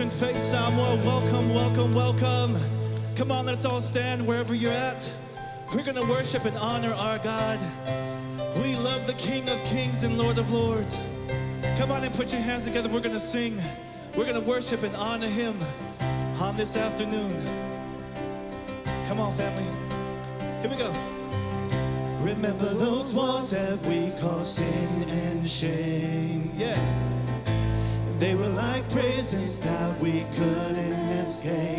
Christian Faith Samoan. Welcome, welcome, welcome. Come on, let's all stand wherever you're at. We're going to worship and honor our God. We love the King of Kings and Lord of Lords. Come on and put your hands together. We're going to sing. We're going to worship and honor Him on this afternoon. Come on, family. Here we go. Remember those walls that we call sin and shame. Yeah. They were like prisons that we couldn't escape.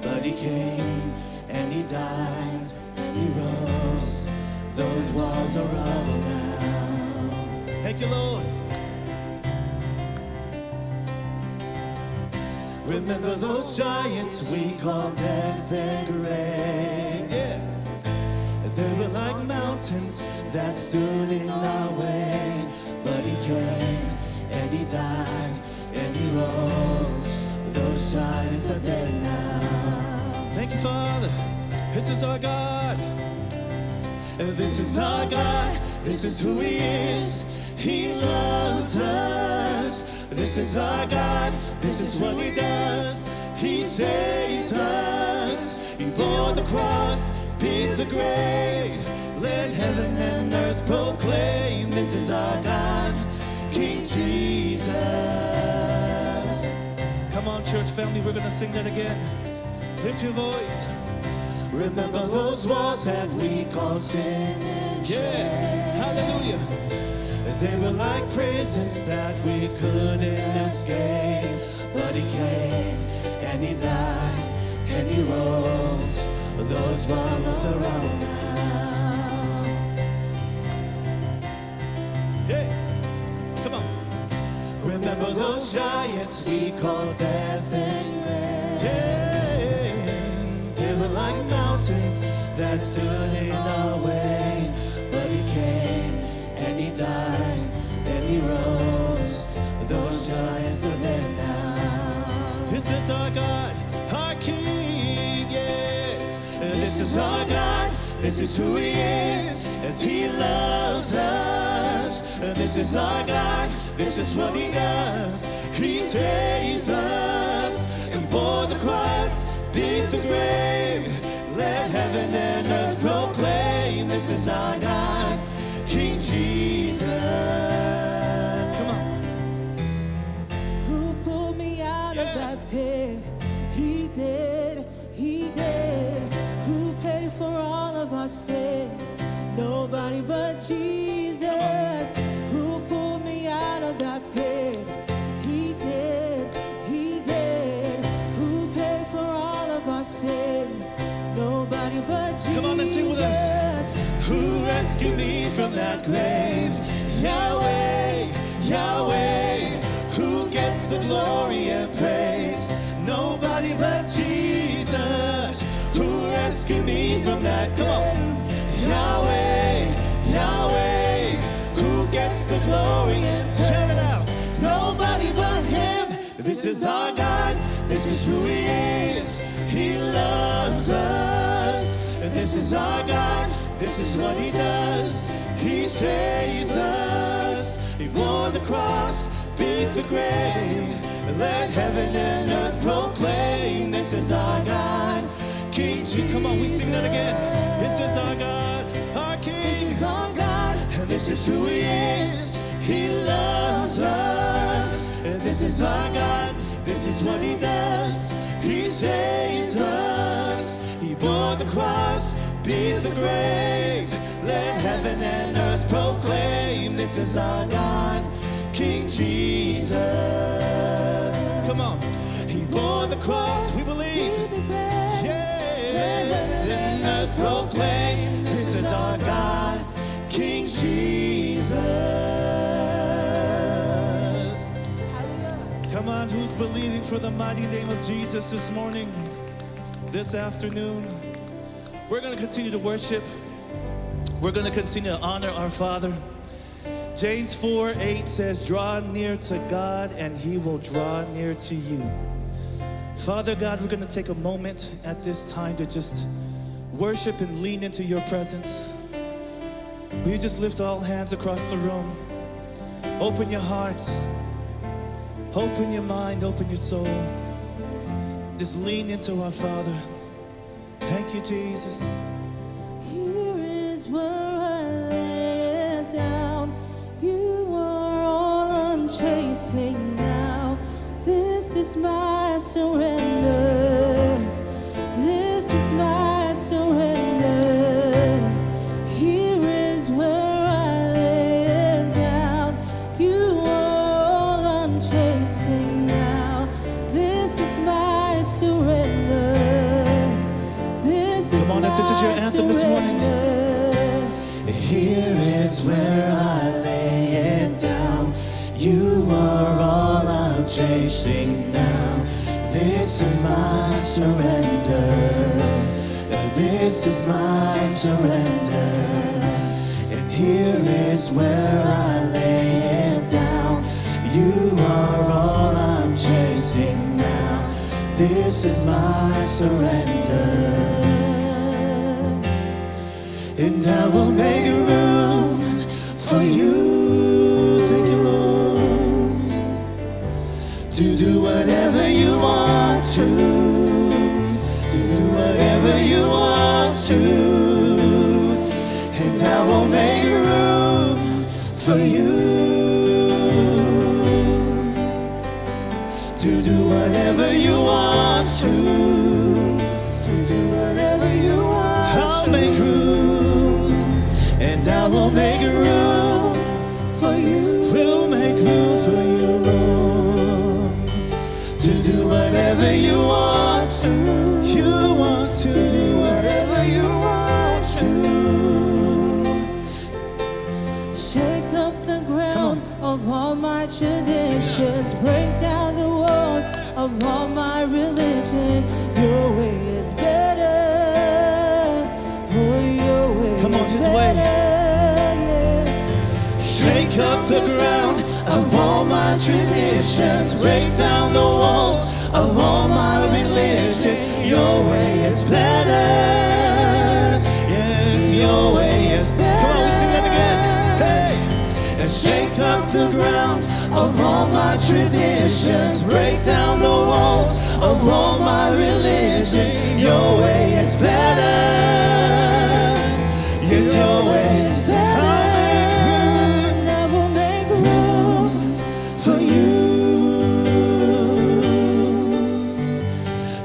But He came and He died and He rose. Those walls are rubble now. Thank you, Lord. Remember those giants we call death and grave. Yeah. They were like mountains that stood in our way. But He came and He died and He rose. Those giants are dead now. Thank you, Father. This is our God. This is our God. This is who He is. He loves us. This is our God. This is what He does. He saves us. He bore the cross, beat the grave. Let heaven and earth proclaim. This is our God, King Jesus. Come on, church family, we're going to sing that again. Lift your voice. Remember those walls that we call sin and shame. Yeah, hallelujah. They were like prisons that we couldn't escape. But He came and He died and He rose. Those walls are all now. Yeah, come on. Remember those giants we call death and grave. Yeah, they were like mountains that stood in our way. But He came and He died and He rose. Those giants are dead now. This is our God, our King, yes. This is our God, this is who He is, as He loves us. This is our God, this is what He does. He saves us and bore the cross, beat the grave. Let heaven and earth proclaim. This is our God, King Jesus. Come on. Who pulled me out of that pit? He did, He did. Who paid for all of our sin? Nobody but Jesus. Who pulled me out of that pit? He did, He did. Who paid for all of our sin? Nobody but Jesus. Come on, let's sing with us. Who rescued me from that grave? Yahweh, Yahweh. Who gets the glory and praise? Nobody but Jesus. Who rescued me from that grave? Yahweh, Yahweh. Who gets the glory and praise? Shout it out. Nobody but Him. This is our God. This is who He is. He loves us. This is our God. This is what He does. He saves us. He bore the cross, beat the grave. Let heaven and earth proclaim. This is our God, King Jesus. Come on, we sing that again. This is our God, our King. This is our God. And this is who He is. He loves us. And this is our God. This is what He does. He saves us. He bore the cross, beat the grave. Let heaven and earth proclaim. This is our God, King Jesus. Come on. He bore the cross, we believe. Yeah. Let heaven and earth proclaim. This is our God, King Jesus. Come on, who's believing for the mighty name of Jesus this morning, this afternoon? We're going to continue to worship. We're going to continue to honor our Father. James 4:8 says, draw near to God and He will draw near to you. Father God, we're going to take a moment at this time to just worship and lean into your presence. Will you just lift all hands across the room? Open your hearts. Open your mind, open your soul. Just lean into our Father. Thank you, Jesus. Here is where I lay it down. You are all I'm chasing now. This is my surrender. This is my surrender. Here is where I lay it down. You are all I'm chasing now. This is my surrender. This is Come on, if this is your anthem this morning. Here is where I lay it down. You are all I'm chasing now. This is my surrender. This is my surrender. And here is where I lay it down. You are all I'm chasing now. This is my surrender. And I will make room for you. Thank you, Lord. To do whatever you want to. To do whatever you want to. And I will make room for you. To do whatever you want to. To do whatever you want to. I'll make room. And I will make room for you. We'll make room for you, Lord. To do whatever you want to. You want to. To do whatever you want to. Shake up the ground of all my traditions. Break down the walls of all my religion. Your way is better. Oh, your way Come on, is His better. way. Yeah. Shake up the ground of all my traditions. Break down the walls of all my religion. Your way is better. Yes, your way is better. Come on, we sing that again. Hey! And shake up the ground of all my traditions. Break down the walls of all my religion. Your way is better. Yes, your way is better. I will make room for you.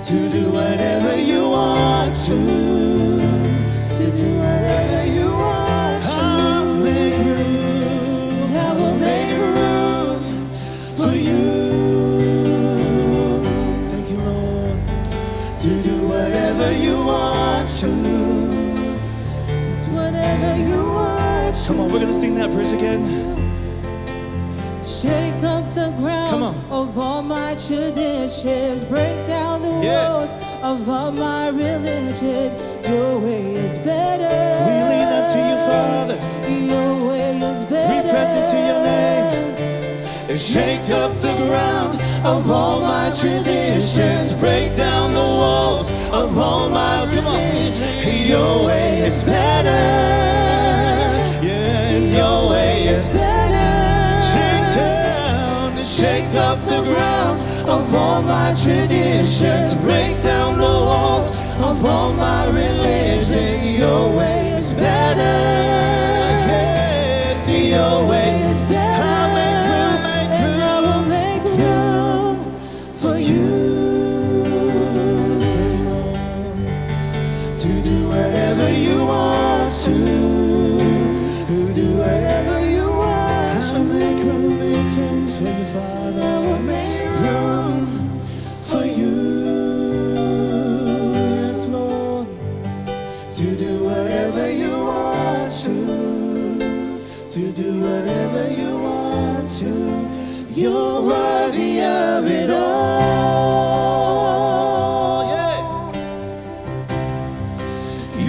To do whatever you want to. To do whatever you want to. I'll make room. I will make room for you. Thank you, Lord. To do whatever you want to. Whatever you want to. Come on, we're going to sing that bridge again. Shake up the ground Come on. of all my traditions. Break down the Yes. walls of all my religion. Your way is better. We lean unto you, Father. Your way is better. We press into your name. And shake up the ground of all my traditions. Break down the walls of all my religion. Your way is better. Yes, Your way is better. shake down the Shake up the ground of all my traditions. Break down the walls of all my religion. Your way is better. Yes, Your way is better. I'll make room, make And I will make room for you. To do whatever you want to. To do whatever you want to. I'll make room for you, Father. I will make room for you. Yes, Lord. To do whatever you want to. To do whatever you want to. You're worthy of it all. Yeah.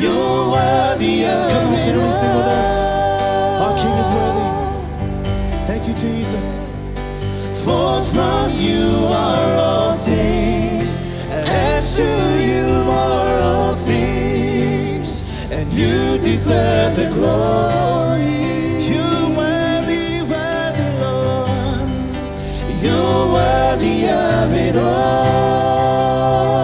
You're worthy of Come on, it can we sing with us? all. Our King is worthy. Thank you, Jesus. For from you are all things, and to you are all things, and you deserve the glory. You're worthy, worthy, Lord. You're worthy of it all.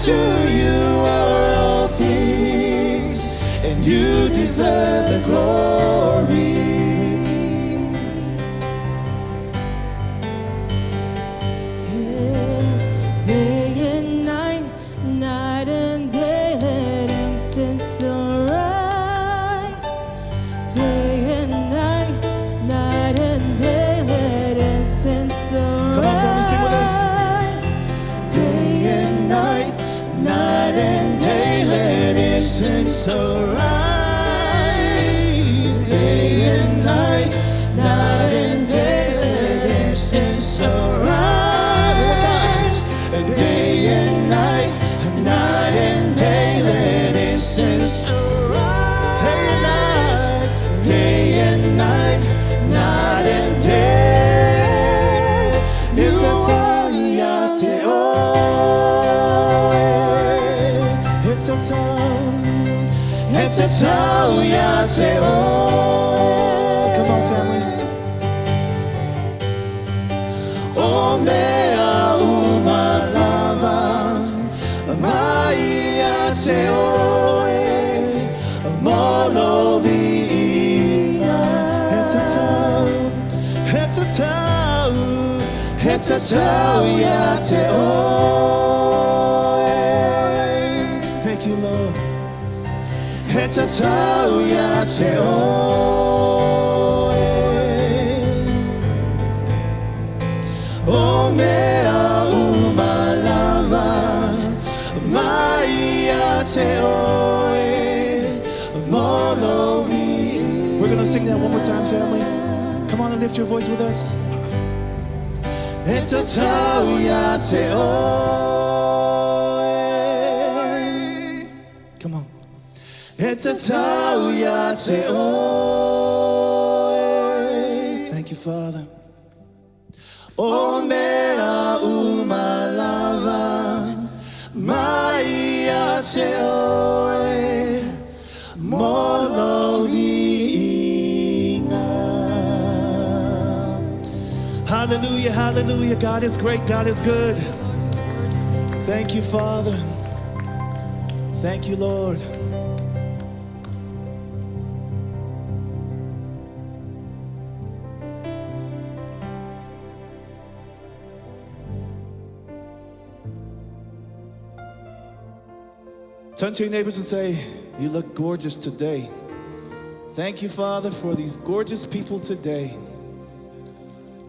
to you are all things, and you deserve the glory. Yes, day and night, night and day, let incense arise. Day and night, night and day, let incense arise. Come on, family, sing with us. Day and night, night and day, let incense arise. Day and night, night and day, let incense arise. Day and night, night and day, let incense arise. Day and night, night and day, you are Yahweh. It's a town, Yahweh. Come on, family. Oh, mea umalava, Maya Teoe, Molovina. It's a town, Yahweh. Thank you, Lord. It's a town, Yahweh. Oh, mea umalava, Maya Teoe, Molovi. We're gonna sing that one more time, family. Come on and lift your voice with us. It's a town, Yahweh. Come on. It's a town, Yahweh. Thank you, Father. O mea umalava, Maya Teoe, Molovina. Hallelujah, hallelujah. God is great, God is good. Thank you, Father. Thank you, Lord. Turn to your neighbors and say, you look gorgeous today. Thank you, Father, for these gorgeous people today.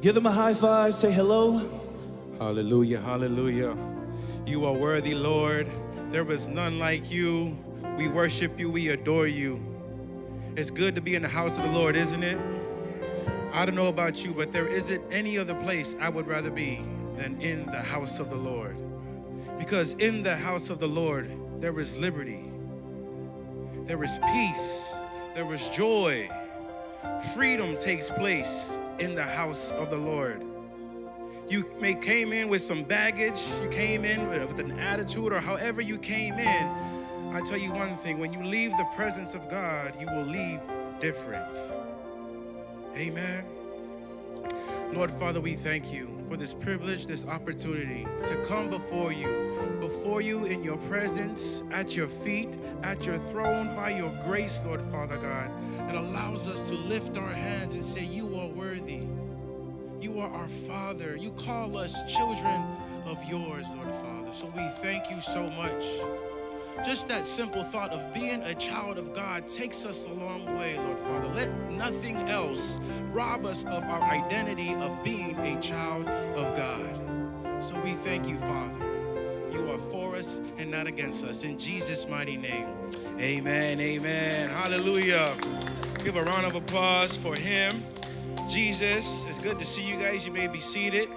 Give them a high five, say hello. Hallelujah, hallelujah. You are worthy, Lord. There is none like you. We worship you, we adore you. It's good to be in the house of the Lord, isn't it? I don't know about you, but there isn't any other place I would rather be than in the house of the Lord. Because in the house of the Lord, there is liberty, there is peace, there is joy. Freedom takes place in the house of the Lord. You may came in with some baggage, you came in with an attitude, or however you came in. I tell you one thing, when you leave the presence of God, you will leave different. Amen. Lord, Father, we thank you for this privilege, this opportunity to come before you in your presence, at your feet, at your throne, by your grace, Lord, Father God, that allows us to lift our hands and say, you are worthy. You are our Father. You call us children of yours, Lord, Father. So we thank you so much. Just that simple thought of being a child of God takes us a long way, Lord Father. Let nothing else rob us of our identity of being a child of God. So we thank you, Father. You are for us and not against us. In Jesus' mighty name, amen, amen. Hallelujah. Give a round of applause for him. Jesus, it's good to see you guys. You may be seated.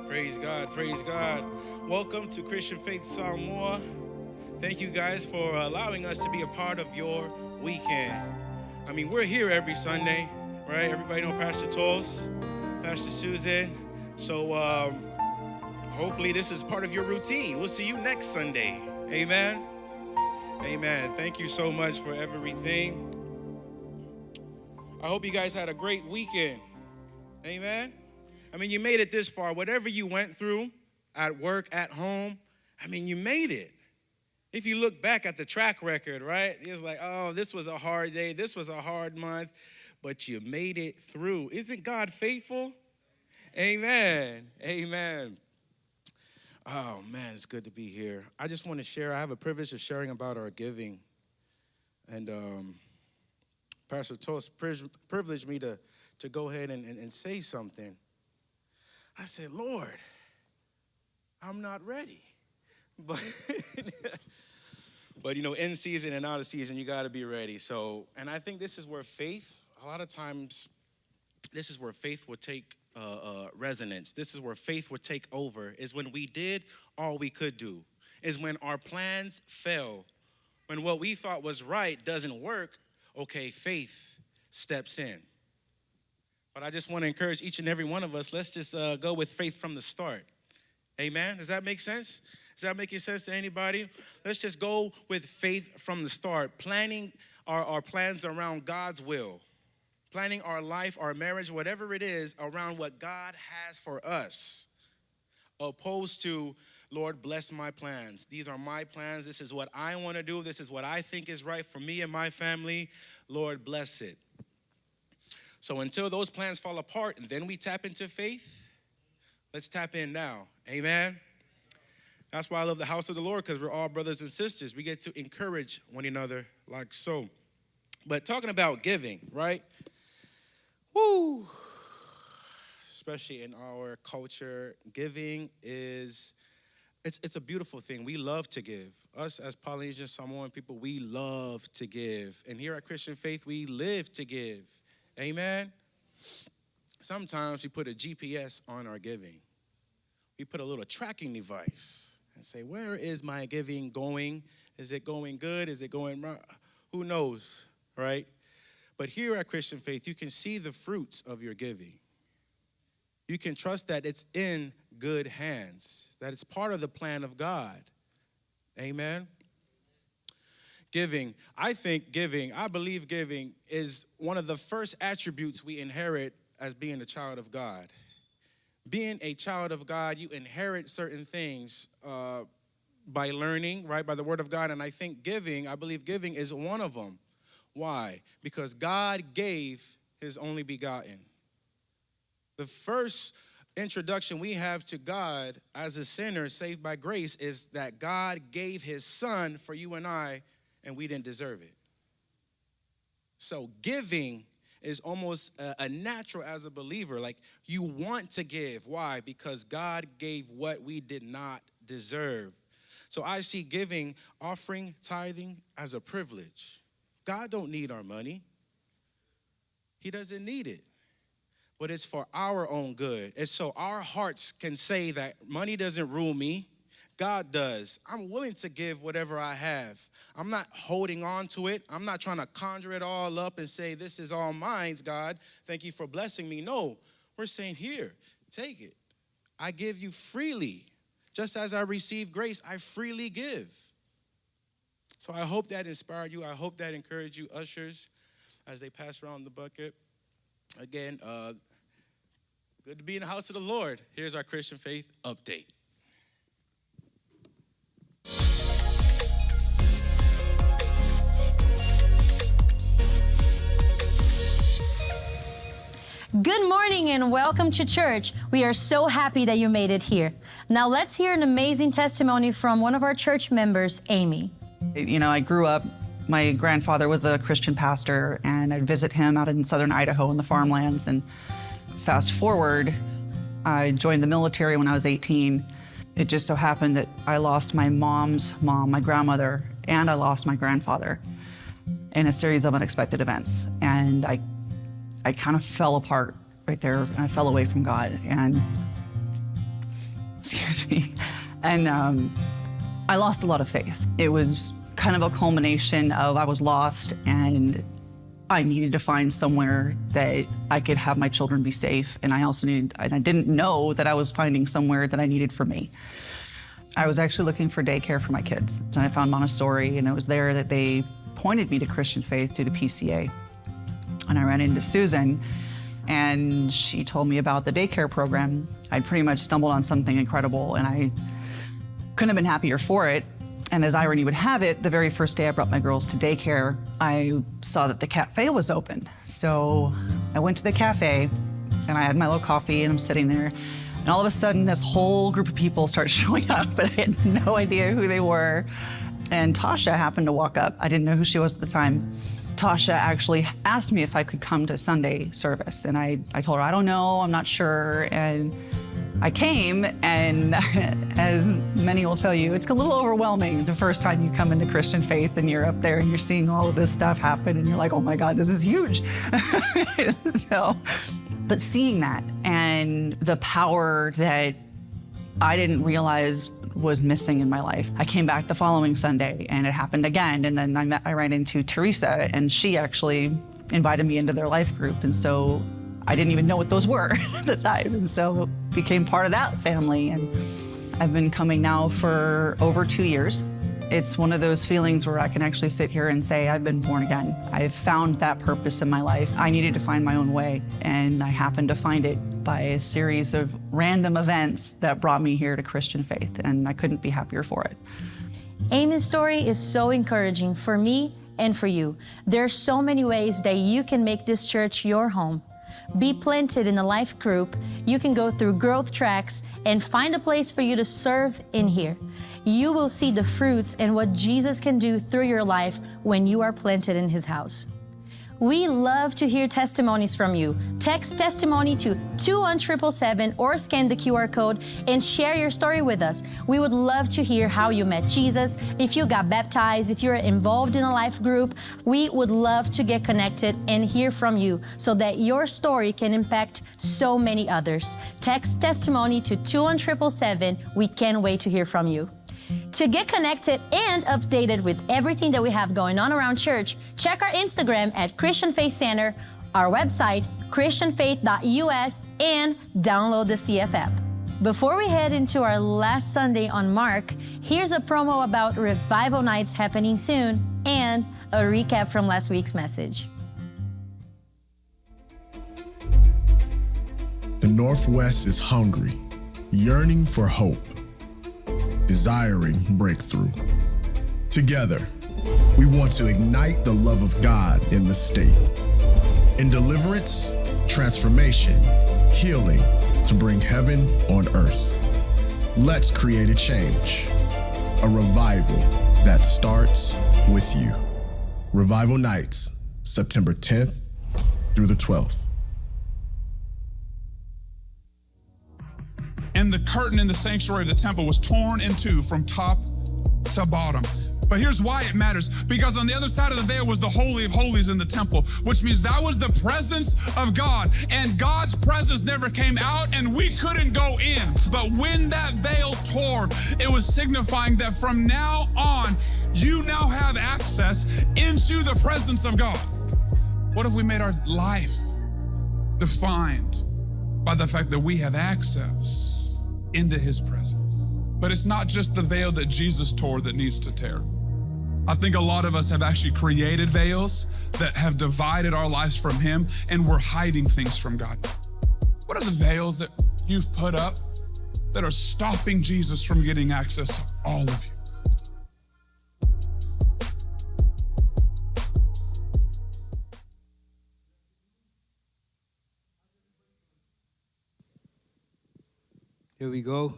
Praise God, praise God. Welcome to Christian Faith Samoa. Thank you guys for allowing us to be a part of your weekend. I mean, we're here every Sunday, right? Everybody know Pastor Tols, Pastor Susan. So hopefully this is part of your routine. We'll see you next Sunday. Amen. Amen. Thank you so much for everything. I hope you guys had a great weekend. Amen. I mean, you made it this far. Whatever you went through at work, at home, I mean, you made it. If you look back at the track record, right? It's like, oh, this was a hard day. This was a hard month, but you made it through. Isn't God faithful? Amen. Amen. Oh, man, it's good to be here. I just want to share. I have a privilege of sharing about our giving. And Pastor Toast privileged me to go ahead and say something. I said, Lord, I'm not ready. But, but in season and out of season, you got to be ready. So, and I think this is where faith, a lot of times, this is where faith will take resonance. This is where faith would take over, is when we did all we could do, is when our plans fail, when what we thought was right doesn't work. Okay, faith steps in. But I just want to encourage each and every one of us, let's just go with faith from the start. Amen? Does that make sense? Is that making sense to anybody? Let's just go with faith from the start, planning our plans around God's will, planning our life, our marriage, whatever it is, around what God has for us, opposed to, Lord, bless my plans. These are my plans. This is what I want to do. This is what I think is right for me and my family. Lord, bless it. So until those plans fall apart and then we tap into faith, let's tap in now. Amen? That's why I love the house of the Lord, because we're all brothers and sisters. We get to encourage one another like so. But talking about giving, right? Woo! Especially in our culture, giving is, it's a beautiful thing. We love to give. Us as Polynesian Samoan people, we love to give. And here at Christian Faith, we live to give. Amen? Sometimes we put a GPS on our giving. We put a little tracking device and say, where is my giving going? Is it going good? Is it going wrong? Who knows, right? But here at Christian Faith, you can see the fruits of your giving. You can trust that it's in good hands, that it's part of the plan of God. Amen? Giving, I believe giving is one of the first attributes we inherit as being a child of God. Being a child of God, you inherit certain things by learning, right, by the word of God. And I believe giving is one of them. Why? Because God gave his only begotten. The first introduction we have to God as a sinner saved by grace is that God gave his son for you and I, and we didn't deserve it. So giving is almost a natural as a believer. Like, you want to give. Why? Because God gave what we did not deserve. So I see giving, offering, tithing as a privilege. God don't need our money. He doesn't need it. But it's for our own good. It's so our hearts can say that money doesn't rule me. God does. I'm willing to give whatever I have. I'm not holding on to it. I'm not trying to conjure it all up and say, this is all mine, God. Thank you for blessing me. No, we're saying, here, take it. I give you freely. Just as I receive grace, I freely give. So I hope that inspired you. I hope that encouraged you, ushers, as they pass around the bucket. Again, good to be in the house of the Lord. Here's our Christian Faith update. Good morning and welcome to church. We are so happy that you made it here. Now let's hear an amazing testimony from one of our church members, Amy. I grew up, my grandfather was a Christian pastor, and I'd visit him out in southern Idaho in the farmlands. And fast forward, I joined the military when I was 18. It just so happened that I lost my mom's mom, my grandmother, and I lost my grandfather in a series of unexpected events. And I kind of fell apart right there, and I fell away from God, and, I lost a lot of faith. It was kind of a culmination of I was lost, and I needed to find somewhere that I could have my children be safe, and I didn't know that I was finding somewhere that I needed for me. I was actually looking for daycare for my kids, and I found Montessori, and it was there that they pointed me to Christian Faith through the PCA. And I ran into Susan, and she told me about the daycare program. I'd pretty much stumbled on something incredible, and Couldn't have been happier for it. And as irony would have it, the very first day I brought my girls to daycare, I saw that the cafe was open. So I went to the cafe and I had my little coffee and I'm sitting there. And all of a sudden, this whole group of people start showing up, but I had no idea who they were. And Tasha happened to walk up. I didn't know who she was at the time. Tasha actually asked me if I could come to Sunday service. And I told her, I don't know, I'm not sure. And I came, and as many will tell you, it's a little overwhelming the first time you come into Christian faith and you're up there and you're seeing all of this stuff happen and you're like, oh my God, this is huge. But seeing that and the power that I didn't realize was missing in my life. I came back the following Sunday and it happened again. And then I ran into Teresa and she actually invited me into their life group. And so I didn't even know what those were at the time. And so became part of that family. And I've been coming now for over 2 years. It's one of those feelings where I can actually sit here and say, I've been born again. I've found that purpose in my life. I needed to find my own way, and I happened to find it by a series of random events that brought me here to Christian faith, and I couldn't be happier for it. Amy's story is so encouraging for me and for you. There are so many ways that you can make this church your home. Be planted in a life group. You can go through growth tracks and find a place for you to serve in here. You will see the fruits and what Jesus can do through your life when you are planted in His house. We love to hear testimonies from you. Text testimony to 21777 or scan the QR code and share your story with us. We would love to hear how you met Jesus, if you got baptized, if you're involved in a life group. We would love to get connected and hear from you so that your story can impact so many others. Text testimony to 21777. We can't wait to hear from you. To get connected and updated with everything that we have going on around church, check our Instagram at Christian Faith Center, our website, christianfaith.us, and download the CF app. Before we head into our last Sunday on Mark, here's a promo about revival nights happening soon and a recap from last week's message. The Northwest is hungry, yearning for hope, desiring breakthrough. Together, we want to ignite the love of God in the state. In deliverance, transformation, healing to bring heaven on earth. Let's create a change, a revival that starts with you. Revival Nights, September 10th through the 12th. And the curtain in the sanctuary of the temple was torn in two from top to bottom. But here's why it matters. Because on the other side of the veil was the Holy of Holies in the temple, which means that was the presence of God. And God's presence never came out and we couldn't go in. But when that veil tore, it was signifying that from now on, you now have access into the presence of God. What if we made our life defined by the fact that we have access into His presence? But it's not just the veil that Jesus tore that needs to tear. I think a lot of us have actually created veils that have divided our lives from Him, and we're hiding things from God. What are the veils that you've put up that are stopping Jesus from getting access to all of you? Here we go.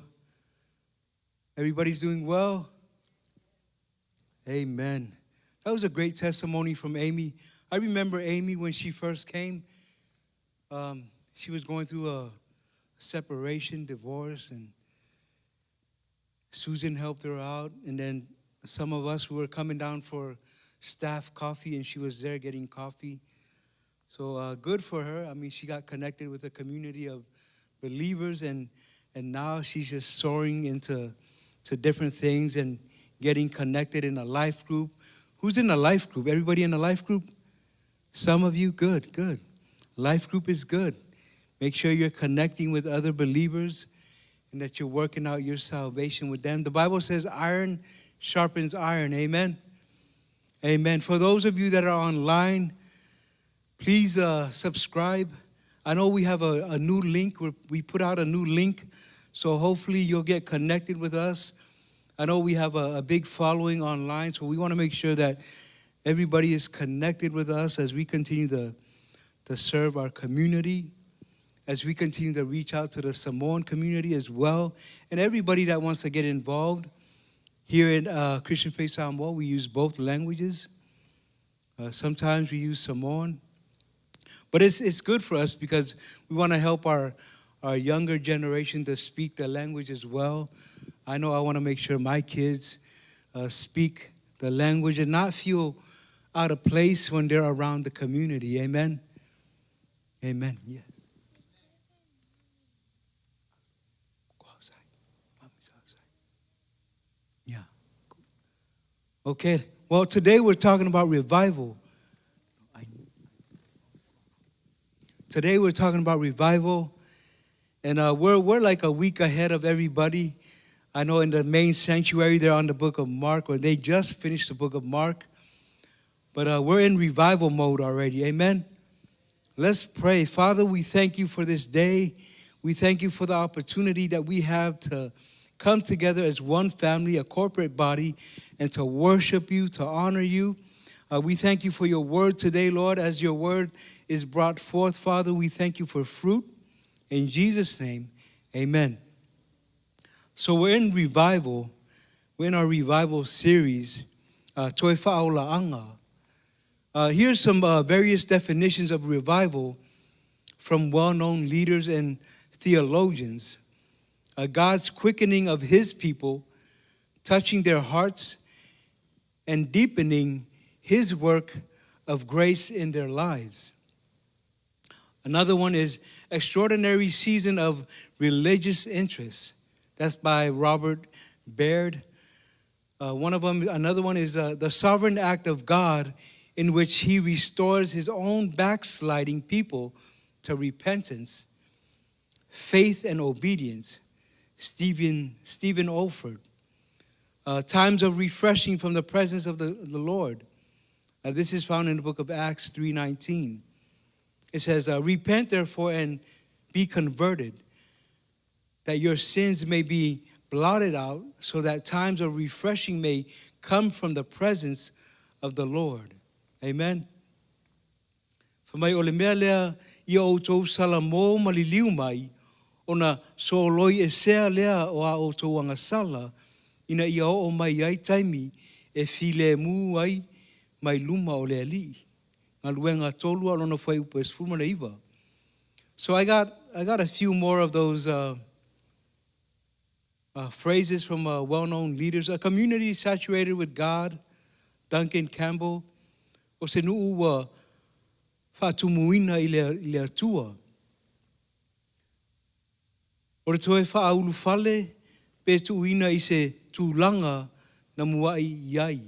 Everybody's doing well? Amen. That was a great testimony from Amy. I remember Amy when she first came. She was going through a separation, divorce, and Susan helped her out. And then some of us were coming down for staff coffee, and she was there getting coffee. So good for her. I mean, she got connected with a community of believers, and now she's just soaring into different things and getting connected in a life group. Who's in a life group? Everybody in a life group? Some of you? Good. Life group is good. Make sure you're connecting with other believers and that you're working out your salvation with them. The Bible says iron sharpens iron. Amen? Amen. For those of you that are online, please subscribe. I know we have a new link. We put out a new link. So hopefully you'll get connected with us. I know we have a big following online, so we want to make sure that everybody is connected with us as we continue to serve our community, as we continue to reach out to the Samoan community as well, and everybody that wants to get involved. Here in Christian Faith Samoa, we use both languages. Sometimes we use Samoan. But it's good for us because we want to help our younger generation to speak the language as well. I know I want to make sure my kids speak the language and not feel out of place when they're around the community. Amen? Amen. Yes. Go outside. Mommy's outside. Yeah. Okay. Well, today we're talking about revival. Today we're talking about revival, and we're like a week ahead of everybody. I know in the main sanctuary they're on the book of Mark, or they just finished the book of Mark, but we're in revival mode already. Amen. Let's pray. Father, we thank you for this day. We thank you for the opportunity that we have to come together as one family, a corporate body, and to worship you, to honor you. We thank you for your word today, Lord. As your word is brought forth, Father, we thank you for fruit. In Jesus' name, amen. So we're in revival. We're in our revival series, Toi Fa'aola'anga. Here's some various definitions of revival from well-known leaders and theologians. God's quickening of his people, touching their hearts and deepening his work of grace in their lives. Another one is extraordinary season of religious interest. That's by Robert Baird. Another one is the sovereign act of God in which he restores his own backsliding people to repentance, faith, and obedience. Stephen Olford. Times of refreshing from the presence of the Lord. This is found in the book of Acts 3:19. It says, repent therefore and be converted, that your sins may be blotted out, so that times of refreshing may come from the presence of the Lord. Amen. Whamai o le mea lea ia outou salamo maliliu mai, ona sooloi e sea lea o a outou angasala, ina ia o mai ai taimi e file mu ai mai luma o le ali. Ngaluenga tolu alona fai upes fuma iva. So I got a few more of those phrases from well-known leaders. A community saturated with God, Duncan Campbell. O se nuu wa whaatumuina I le atua. O re toe whaaulu fale, pe tuuina I se tūlanga na muai iai.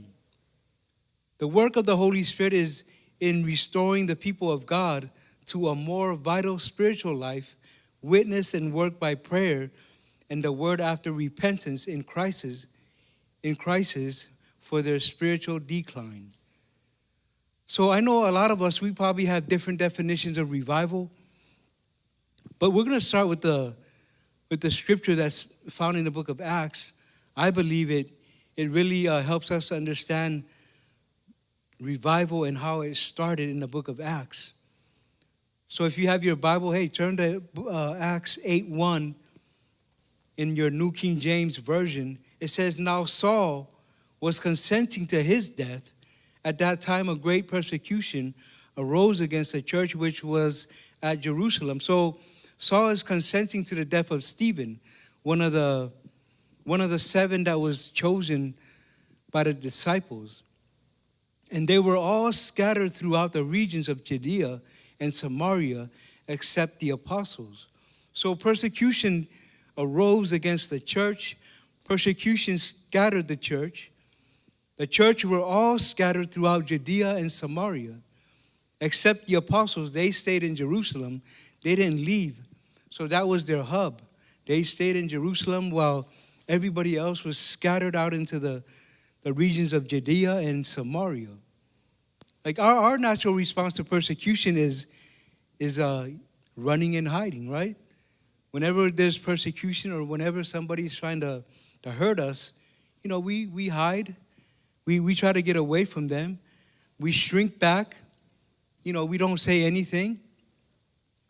The work of the Holy Spirit is in restoring the people of God to a more vital spiritual life, witness and work by prayer, and the word after repentance in crisis for their spiritual decline. So I know a lot of us, we probably have different definitions of revival, but we're going to start with the scripture that's found in the book of Acts. I believe it really helps us to understand revival and how it started in the book of Acts. So if you have your Bible, hey, turn to Acts 8:1 in your New King James Version. It says, now Saul was consenting to his death. At that time, a great persecution arose against the church which was at Jerusalem. So Saul is consenting to the death of Stephen, one of the 7 that was chosen by the disciples. And they were all scattered throughout the regions of Judea and Samaria, except the apostles. So persecution arose against the church. Persecution scattered the church. The church were all scattered throughout Judea and Samaria, except the apostles. They stayed in Jerusalem. They didn't leave. So that was their hub. They stayed in Jerusalem while everybody else was scattered out into the regions of Judea and Samaria. Like our natural response to persecution is running and hiding, right? Whenever there's persecution or whenever somebody's trying to hurt us, we hide. We try to get away from them. We shrink back. We don't say anything.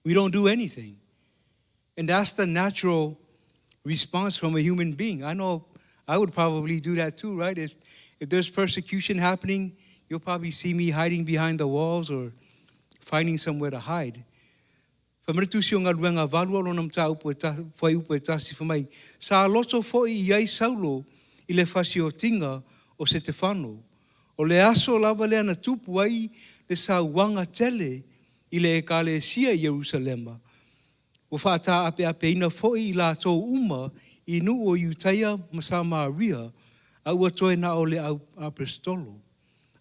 We don't do anything. And that's the natural response from a human being. I know I would probably do that too, right? If there's persecution happening, you'll probably see me hiding behind the walls or finding somewhere to hide. Sa loto fo'i iai Saulo I le fasiotinga o Setefano. O le aso lava le ana tupu ai le sauanga tele I le ekalesia Jerusalema. O whaata ape ina fo'i I la tō uma I nu o Iutaia ma Samaria au atoe na o le apostolo.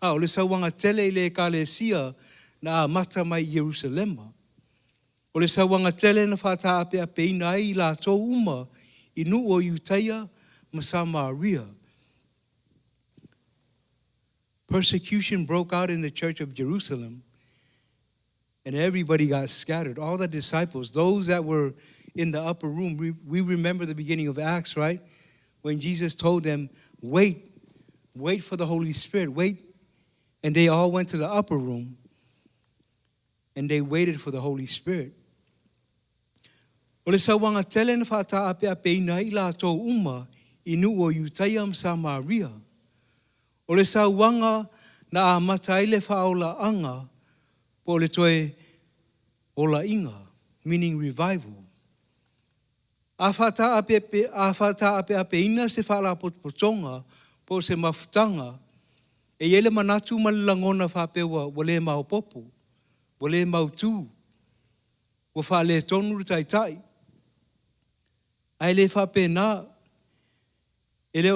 O le sauanga tele I le ekalesia na mata mai Jerusalema. O le sauanga tele na whaata ape ina ai I la tō uma I nu o Iutaia ma Samaria. Persecution broke out in the church of Jerusalem, and everybody got scattered. All the disciples, those that were in the upper room, we remember the beginning of Acts, right? When Jesus told them, wait for the Holy Spirit, wait. And they all went to the upper room, and they waited for the Holy Spirit. O le sauanga tele na whaata ape ina I la tō uma I nu o Iutaia ma Samaria. O le sauanga na a matai le whaola anga po le toe ola inga, meaning revival. A whata ape ina se whala potonga po se mafutanga e ele manatu malangona whapewa wale maupopo, wale mautu, wa whale tonu tai. Ai le whape na ele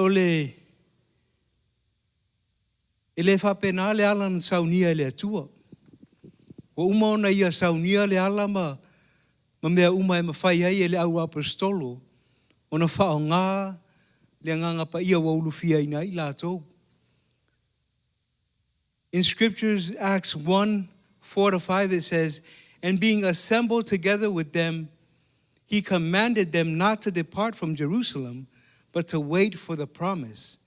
whape na le ala na saunia le atua. O uma ona ia saunia le ala ma mea uma e mawhai ai ele au apostolo. Ona whao ngā le nganga pa ia wa ulufia ina I lātou. In scriptures, Acts 1:4-5, it says, and being assembled together with them, he commanded them not to depart from Jerusalem, but to wait for the promise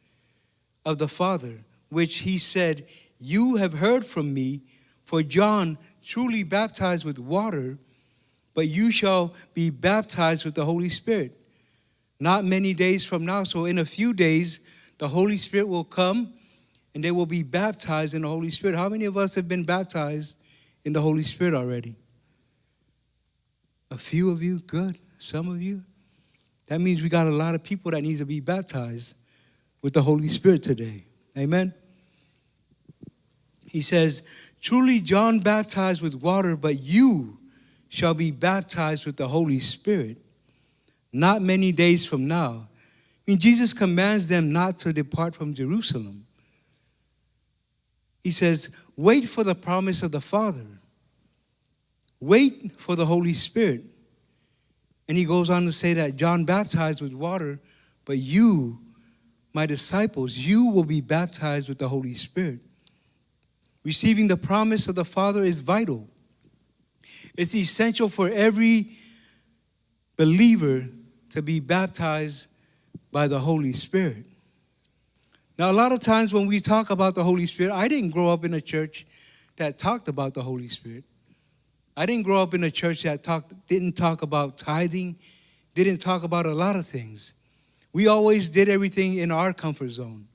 of the Father, which he said, you have heard from me, for John truly baptized with water, but you shall be baptized with the Holy Spirit. Not many days from now, so in a few days, the Holy Spirit will come and they will be baptized in the Holy Spirit. How many of us have been baptized in the Holy Spirit already? A few of you, good. Some of you. That means we got a lot of people that needs to be baptized with the Holy Spirit today. Amen. He says, truly John baptized with water, but you shall be baptized with the Holy Spirit not many days from now. I mean, Jesus commands them not to depart from Jerusalem. He says, wait for the promise of the Father. Wait for the Holy Spirit. And he goes on to say that John baptized with water, but you, my disciples, you will be baptized with the Holy Spirit. Receiving the promise of the Father is vital. It's essential for every believer to be baptized by the Holy Spirit. Now, a lot of times when we talk about the Holy Spirit, I didn't grow up in a church that talked about the Holy Spirit. I didn't grow up in a church that didn't talk about tithing, didn't talk about a lot of things. We always did everything in our comfort zone.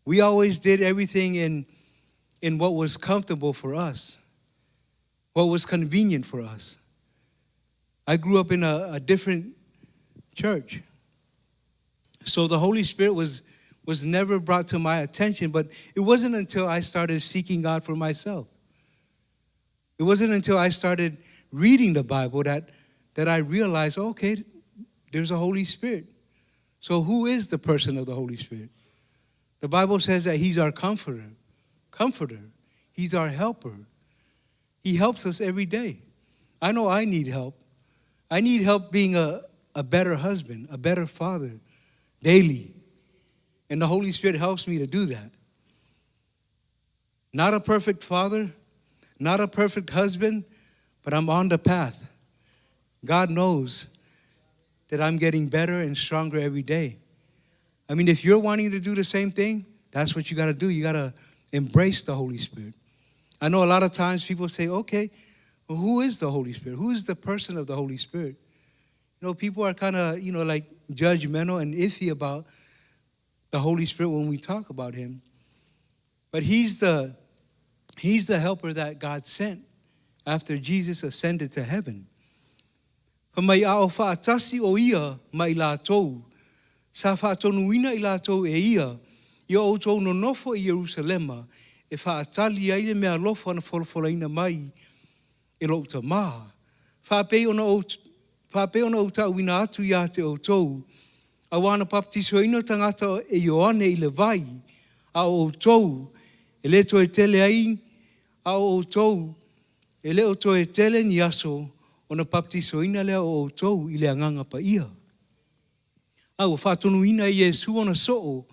We always did everything in what was comfortable for us, what was convenient for us. I grew up in a different church. So the Holy Spirit was never brought to my attention, but it wasn't until I started seeking God for myself. It wasn't until I started reading the Bible that I realized, okay, there's a Holy Spirit. So who is the person of the Holy Spirit? The Bible says that he's our comforter. He's our helper. He helps us every day. I know I need help. I need help being a better husband, a better father, daily. And the Holy Spirit helps me to do that. Not a perfect father, not a perfect husband, but I'm on the path. God knows that I'm getting better and stronger every day. I mean, if you're wanting to do the same thing, that's what you got to do. You got to embrace the Holy Spirit. I know a lot of times people say, okay, well, who is the Holy Spirit? Who is the person of the Holy Spirit? You know, people are kind of, like judgmental and iffy about the Holy Spirit when we talk about him. But he's the helper that God sent after Jesus ascended to heaven. Mai ao whaatasi o ia mai lātou. Sa whaatonuina I lātou e ia. Ia o tō no nofo I Jerusalema. E whaatali aile mea lofa na wholawholaina mai. E lo ta maa. Whapei ona o tauina atu ia te o tōu. A wana baptiso ino tangata e Ioane I le vai. A o tōu. E le to e tele ai. A o tōu. E le o to e tele ni aso. Ona baptiso ina lea o tōu I le anganga pa ia. A o whatonu ina I Yesu ona soo.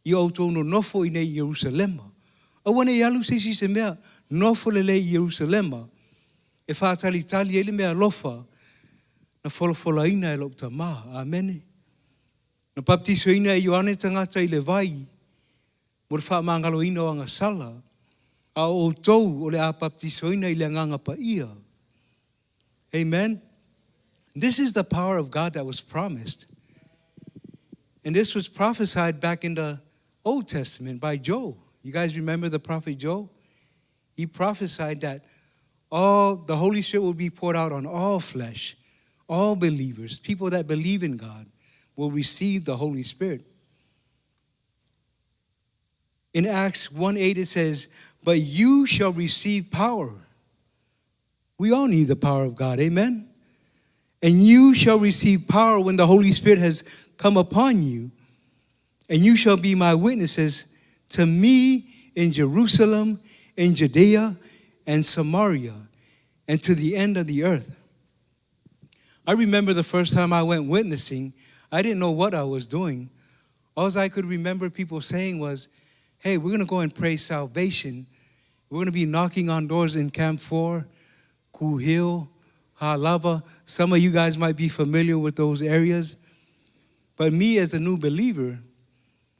I o tōu no nofo I nei Jerusalema. A wane I alu se si se mea nofo le lei Jerusalema. E whaatali tali ele mea lofa. Na wholofola ina e lopta maa. Amen. Na baptiso ina e Ioane tangata I le vai. Mo le whaamangalo ina o anga sala. A o tōu o le a baptiso ina I le anganga pa ia. Amen. This is the power of God that was promised. And this was prophesied back in the Old Testament by Joel. You guys remember the prophet Joel? He prophesied that the Holy Spirit will be poured out on all flesh, all believers, people that believe in God will receive the Holy Spirit. In Acts 1:8 it says, but you shall receive power. We all need the power of God, amen? And you shall receive power when the Holy Spirit has come upon you, and you shall be my witnesses to me in Jerusalem, in Judea, and Samaria, and to the end of the earth. I remember the first time I went witnessing, I didn't know what I was doing. All I could remember people saying was, hey, we're going to go and pray salvation. We're going to be knocking on doors in Camp 4, Cool Hill, Halava. Some of you guys might be familiar with those areas. But me as a new believer,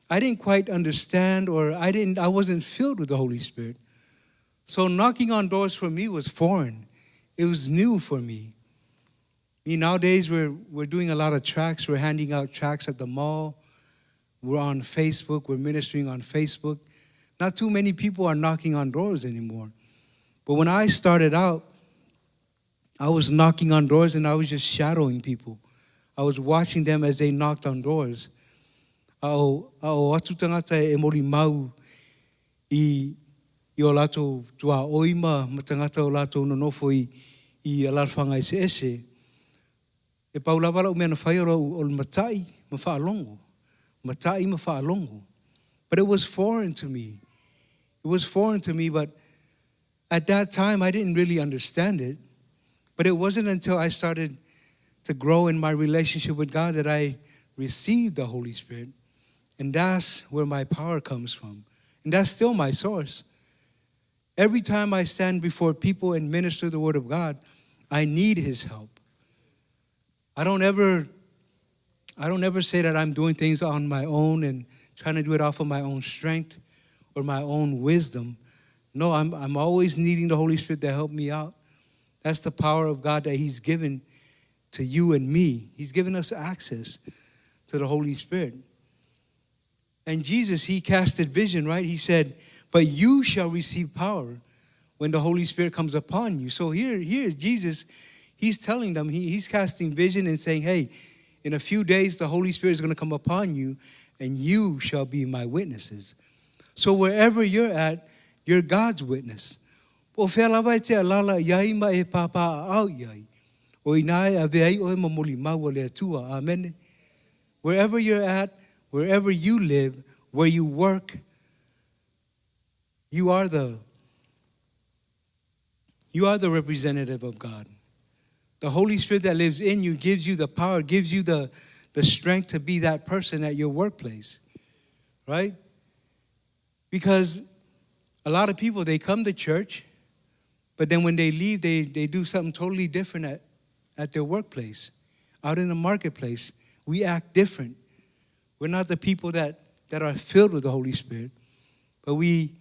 I didn't quite understand, or I wasn't filled with the Holy Spirit. So knocking on doors for me was foreign. It was new for me. Nowadays we're doing a lot of tracts. We're handing out tracts at the mall. We're on Facebook. We're ministering on Facebook. Not too many people are knocking on doors anymore. But when I started out, I was knocking on doors and I was just shadowing people. I was watching them as they knocked on doors. Ao atu tangata e mori mau I o lato tua oima ma tangata o lato no nofo I alarwhanga ese ese. E paulavala o mea na whai o matai ma whaalongo. Matai ma whaalongo. But it was foreign to me. It was foreign to me, but at that time I didn't really understand it. But it wasn't until I started to grow in my relationship with God that I received the Holy Spirit. And that's where my power comes from. And that's still my source. Every time I stand before people and minister the word of God, I need his help. I don't ever say that I'm doing things on my own and trying to do it off of my own strength or my own wisdom. No, I'm always needing the Holy Spirit to help me out. That's the power of God that he's given to you and me. He's given us access to the Holy Spirit. And Jesus, he casted vision, right? He said, but you shall receive power when the Holy Spirit comes upon you. So here Jesus, he's telling them, he's casting vision and saying, hey, in a few days, the Holy Spirit is going to come upon you and you shall be my witnesses. So wherever you're at, you're God's witness. O whealawa te alala iai ma e papa au iai. O inae a veai o e mamoli maua le atua. Amen. Wherever you're at, wherever you live, where you work, you are the representative of God. The Holy Spirit that lives in you gives you the power, gives you the strength to be that person at your workplace. Right? Because a lot of people, they come to church, but then when they leave, they do something totally different at their workplace. Out in the marketplace, we act different. We're not the people that are filled with the Holy Spirit, but we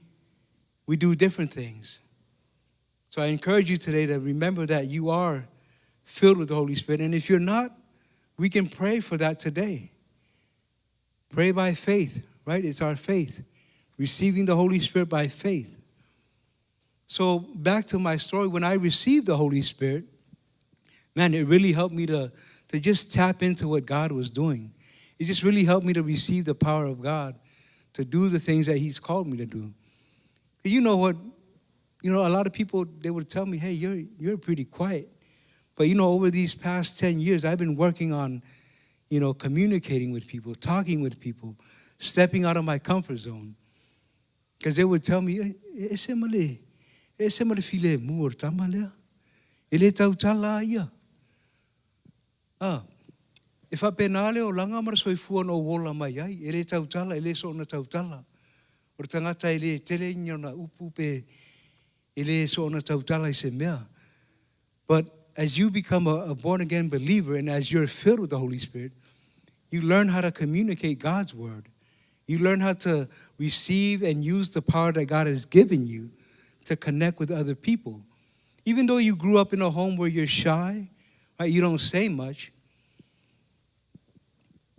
do different things. So I encourage you today to remember that you are filled with the Holy Spirit. And if you're not, we can pray for that today. Pray by faith, right? It's our faith. Receiving the Holy Spirit by faith. So back to my story, when I received the Holy Spirit, man, it really helped me to just tap into what God was doing. It just really helped me to receive the power of God to do the things that He's called me to do. You know what? You know, a lot of people, they would tell me, hey, you're pretty quiet. But, you know, over these past 10 years, I've been working on, you know, communicating with people, talking with people, stepping out of my comfort zone. Because they would tell me, if I penale o langa mara soifua no wola mai ai, ele tautala, ele so na tautala. O tangata ele tele na upu pe ele so na tautala I se mea. But as you become a born-again believer and as you're filled with the Holy Spirit, you learn how to communicate God's word. You learn how to receive and use the power that God has given you to connect with other people. Even though you grew up in a home where you're shy, right, you don't say much,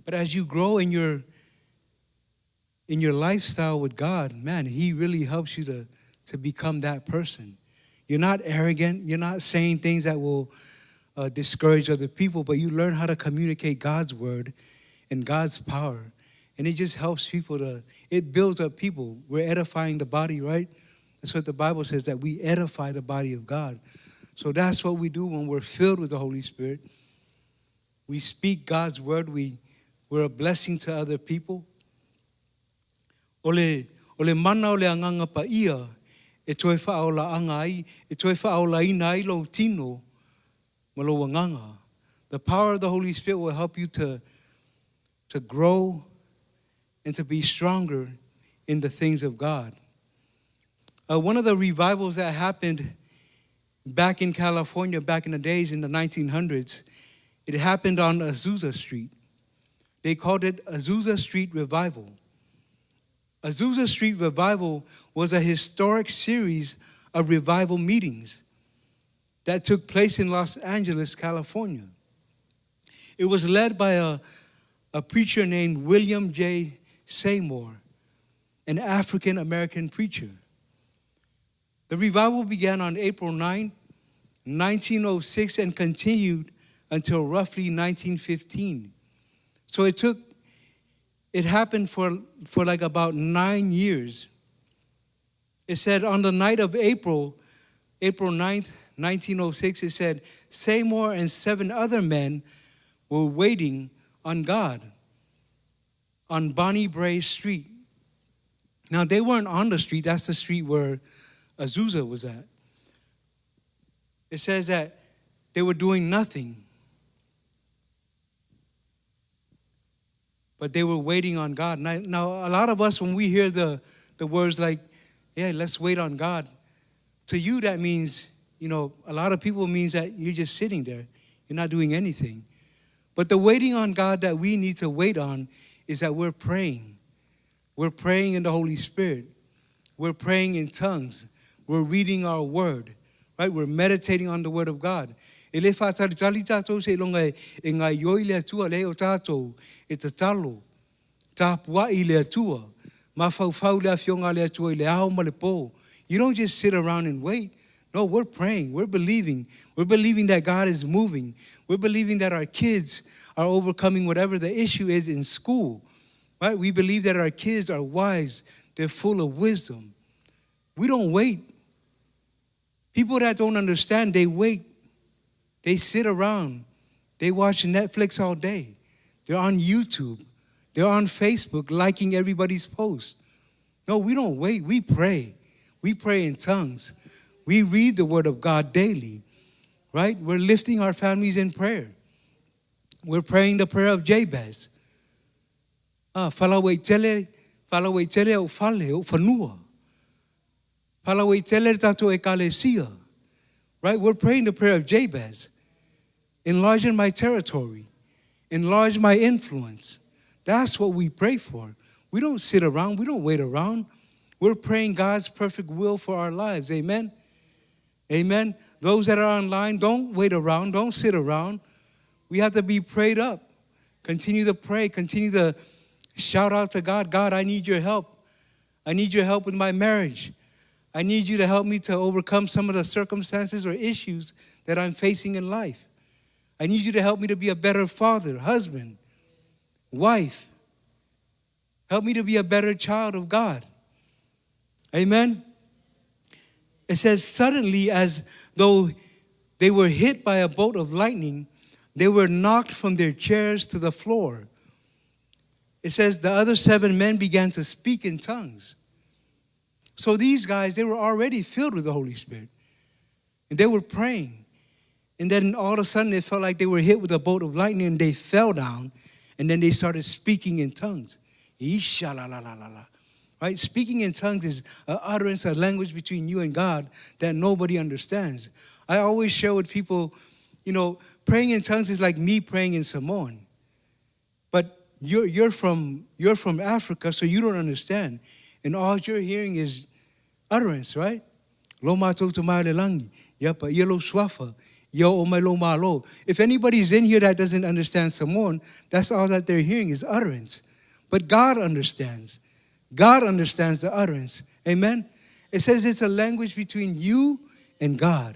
but as you grow in your lifestyle with God, man, He really helps you to become that person. You're not arrogant. You're not saying things that will discourage other people, but you learn how to communicate God's word and God's power. And it just helps people it builds up people. We're edifying the body, right? That's what the Bible says, that we edify the body of God. So that's what we do when we're filled with the Holy Spirit. We speak God's word. We're a blessing to other people. Ole mana ole anganga pa ia, e toe whaola anga ai, e toe whaola ina ai lo tino, malo wanganga. The power of the Holy Spirit will help you to grow and to be stronger in the things of God. One of the revivals that happened back in California, back in the days in the 1900s, it happened on Azusa Street. They called it Azusa Street Revival. Azusa Street Revival was a historic series of revival meetings that took place in Los Angeles, California. It was led by a preacher named William J. Seymour, an African-American preacher. The revival began on April 9, 1906 and continued until roughly 1915. So it happened for like about 9 years. It said on the night of April 9th, 1906, it said Seymour and 7 other men were waiting on God on Bonnie Bray Street. Now, they weren't on the street. That's the street where Azusa was at. It says that they were doing nothing, but they were waiting on God. Now, a lot of us, when we hear the words like, yeah, let's wait on God, to you that means, you know, a lot of people means that you're just sitting there. You're not doing anything. But the waiting on God that we need to wait on is that we're praying. We're praying in the Holy Spirit. We're praying in tongues. We're reading our word, right? We're meditating on the word of God. Ele fa tali tatou se longa e ngai yoi le atua le o tatou e te talo. Tapua I le atua. Ma fau le afionga le atua I le aho ma le po. You don't just sit around and wait. No, we're praying. We're believing. We're believing that God is moving. We're believing that our kids are overcoming whatever the issue is in school, right? We believe that our kids are wise. They're full of wisdom. We don't wait. People that don't understand, they wait. They sit around. They watch Netflix all day. They're on YouTube. They're on Facebook liking everybody's post. No, we don't wait. We pray. We pray in tongues. We read the word of God daily, right? We're lifting our families in prayer. We're praying the prayer of Jabez. Falaway tele o fale o fanua. Falaway tele tato e kalesia. Right? We're praying the prayer of Jabez. Enlarge my territory. Enlarge my influence. That's what we pray for. We don't sit around. We don't wait around. We're praying God's perfect will for our lives. Amen? Amen? Those that are online, don't wait around. Don't sit around. We have to be prayed up. Continue to pray. Continue to shout out to God. God, I need your help. I need your help with my marriage. I need you to help me to overcome some of the circumstances or issues that I'm facing in life. I need you to help me to be a better father, husband, wife. Help me to be a better child of God. Amen? It says, suddenly, as though they were hit by a bolt of lightning, they were knocked from their chairs to the floor. It says, the other 7 men began to speak in tongues. So these guys, they were already filled with the Holy Spirit. And they were praying. And then all of a sudden, it felt like they were hit with a bolt of lightning and they fell down. And then they started speaking in tongues. Right? Speaking in tongues is an utterance, a language between you and God that nobody understands. I always share with people, praying in tongues is like me praying in Samoan. But you're from Africa, so you don't understand. And all you're hearing is utterance, right? If anybody's in here that doesn't understand Samoan, that's all that they're hearing is utterance. But God understands. God understands the utterance. Amen? It says it's a language between you and God.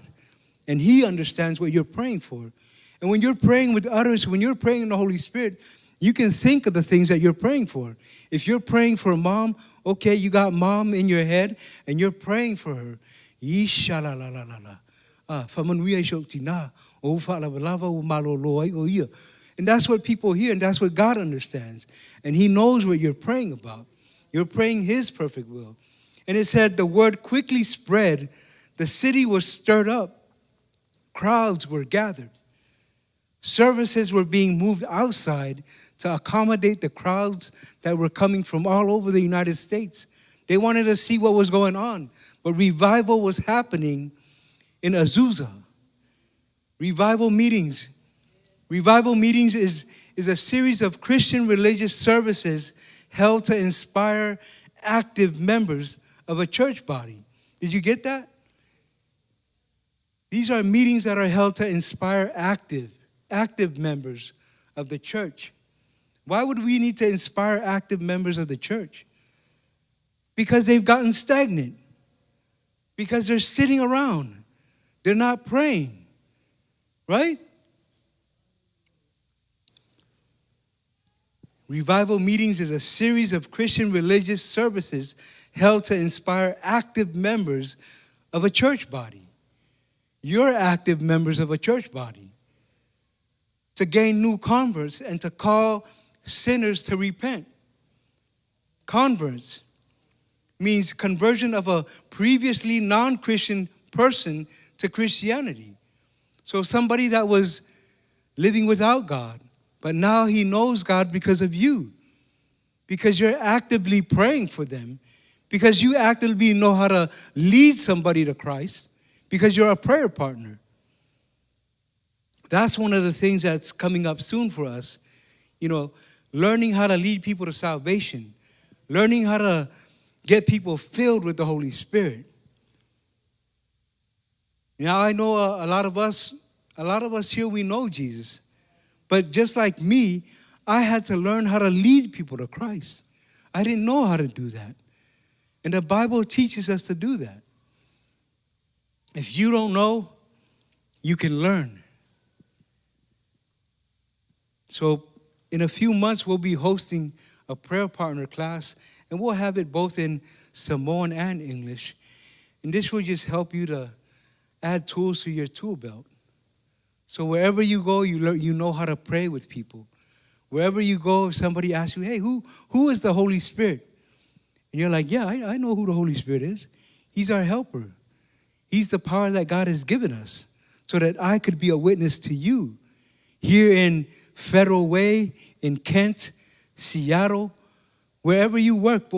And He understands what you're praying for. And when you're praying with utterance, when you're praying in the Holy Spirit, you can think of the things that you're praying for. If you're praying for mom, okay, you got mom in your head and you're praying for her. And that's what people hear, and that's what God understands. And He knows what you're praying about. You're praying His perfect will. And it said the word quickly spread. The city was stirred up. Crowds were gathered. Services were being moved outside to accommodate the crowds that were coming from all over the United States. They wanted to see what was going on. But revival was happening in Azusa. Revival meetings. Revival meetings is a series of Christian religious services held to inspire active members of a church body. Did you get that? These are meetings that are held to inspire active members of the church. Why would we need to inspire active members of the church? Because they've gotten stagnant. Because they're sitting around. They're not praying. Right? Revival meetings is a series of Christian religious services held to inspire active members of a church body. You're active members of a church body. To gain new converts and to call sinners to repent. Converts means conversion of a previously non-Christian person to Christianity. So somebody that was living without God, but now he knows God because of you. Because you're actively praying for them. Because you actively know how to lead somebody to Christ. Because you're a prayer partner. That's one of the things that's coming up soon for us. Learning how to lead people to salvation. Learning how to get people filled with the Holy Spirit. Now I know a lot of us here, we know Jesus. But just like me, I had to learn how to lead people to Christ. I didn't know how to do that. And the Bible teaches us to do that. If you don't know, you can learn. So in a few months, we'll be hosting a prayer partner class, and we'll have it both in Samoan and English. And this will just help you to add tools to your tool belt. So wherever you go, you know how to pray with people. Wherever you go, if somebody asks you, hey, who is the Holy Spirit? And you're like, yeah, I know who the Holy Spirit is. He's our helper. He's the power that God has given us so that I could be a witness to you here in Federal Way, in Kent, Seattle, wherever you work.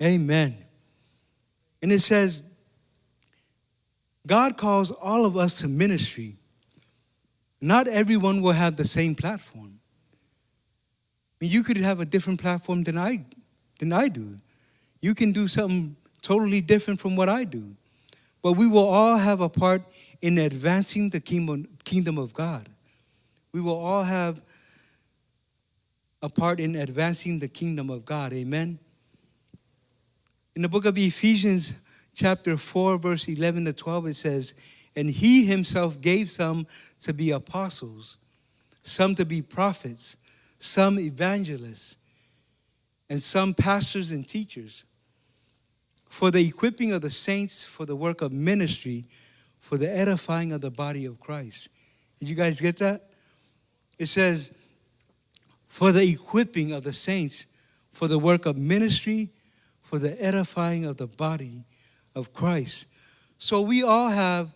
Amen. And it says, God calls all of us to ministry. Not everyone will have the same platform. I mean, you could have a different platform than I do. You can do something totally different from what I do. But we will all have a part in advancing the kingdom of God. We will all have a part in advancing the kingdom of God. Amen. In the book of Ephesians, chapter 4, verse 11 to 12, it says, and he himself gave some to be apostles, some to be prophets, some evangelists, and some pastors and teachers, for the equipping of the saints, for the work of ministry, for the edifying of the body of Christ. Did you guys get that? It says, for the equipping of the saints, for the work of ministry, for the edifying of the body of Christ. So we all have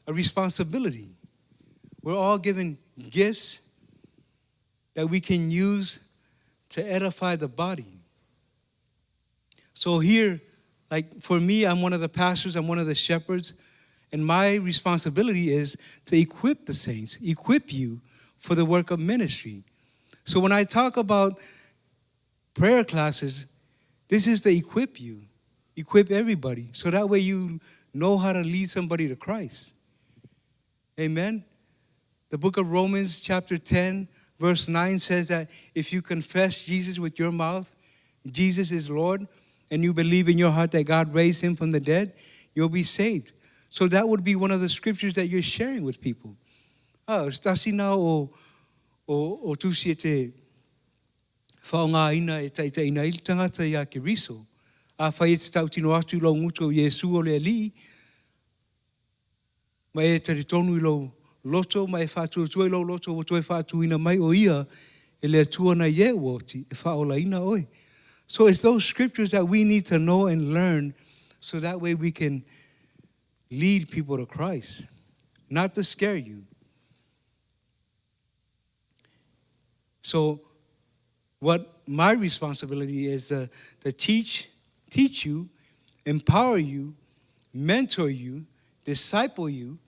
a responsibility. We're all given gifts that we can use to edify the body. So here, like for me, I'm one of the pastors, I'm one of the shepherds, and my responsibility is to equip the saints, equip you for the work of ministry. So when I talk about prayer classes, this is to equip you, equip everybody, so that way you know how to lead somebody to Christ. Amen. The book of Romans chapter 10, verse 9 says that if you confess Jesus with your mouth, Jesus is Lord, and you believe in your heart that God raised him from the dead, you'll be saved. So that would be one of the scriptures that you're sharing with people. Stasi na o tu si te whaonga ina e taita ina ili tangata ia ke riso. A whai e te tau tino atu lo ngutu o Yesu o le li. Ma e te tonu i lo loto, ma e whātua tua i lo loto o toi whātua ina mai o ia e le atua na ye uoti e whaola ina oi. So it's those scriptures that we need to know and learn so that way we can lead people to Christ, not to scare you. So what my responsibility is to teach you, empower you, mentor you, disciple you,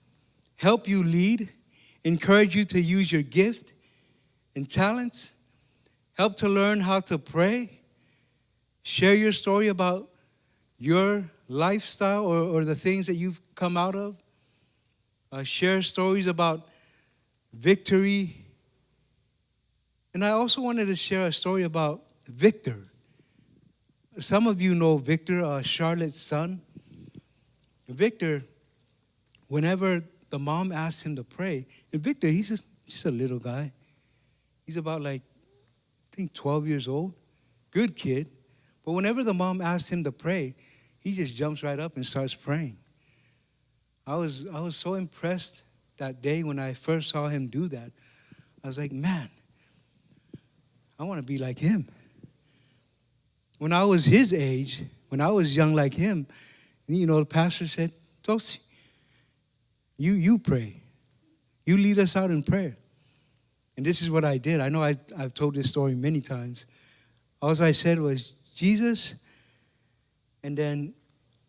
help you lead, encourage you to use your gift and talents, help to learn how to pray, share your story about your lifestyle or the things that you've come out of. Share stories about victory. And I also wanted to share a story about Victor. Some of you know Victor, Charlotte's son. Victor, whenever the mom asked him to pray, and Victor, he's just a little guy. He's about I think 12 years old. Good kid. But whenever the mom asks him to pray, he just jumps right up and starts praying. I was so impressed that day when I first saw him do that. I was like, man, I want to be like him. When I was his age, when I was young like him, the pastor said, Tosi, you pray. You lead us out in prayer. And this is what I did. I know I've told this story many times. All I said was, Jesus, and then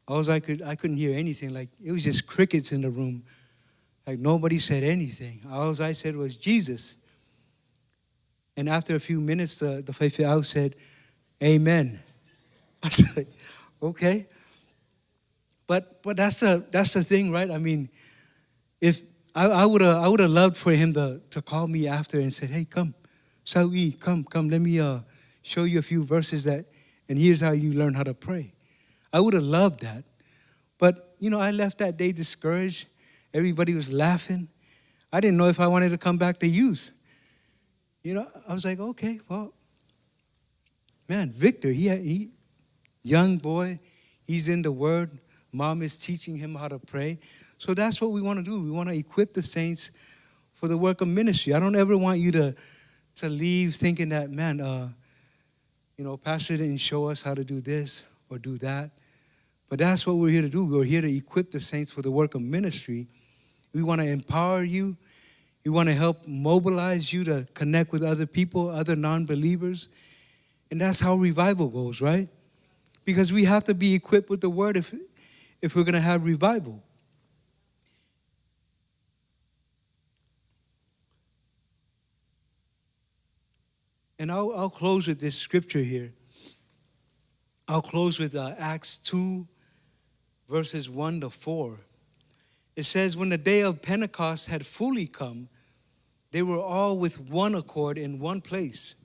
I couldn't hear anything. It was just crickets in the room. Nobody said anything. All I said was, Jesus. And after a few minutes, the Faithful Out said, Amen. I said, okay. But that's the thing, right? I mean, if I would have loved for him to call me after and said, hey, come, Sawi, come, let me show you a few verses and here's how you learn how to pray. I would have loved that. But, I left that day discouraged. Everybody was laughing. I didn't know if I wanted to come back to youth. I was like, okay, well, man, Victor, he young boy, he's in the Word. Mom is teaching him how to pray. So that's what we want to do. We want to equip the saints for the work of ministry. I don't ever want you to leave thinking that, man, Pastor didn't show us how to do this or do that. But that's what we're here to do. We're here to equip the saints for the work of ministry. We want to empower you. We want to help mobilize you to connect with other people, other non-believers. And that's how revival goes, right? Because we have to be equipped with the Word. if we're going to have revival. And I'll close with this scripture here. I'll close with Acts 2, verses 1 to 4. It says, when the day of Pentecost had fully come, they were all with one accord in one place.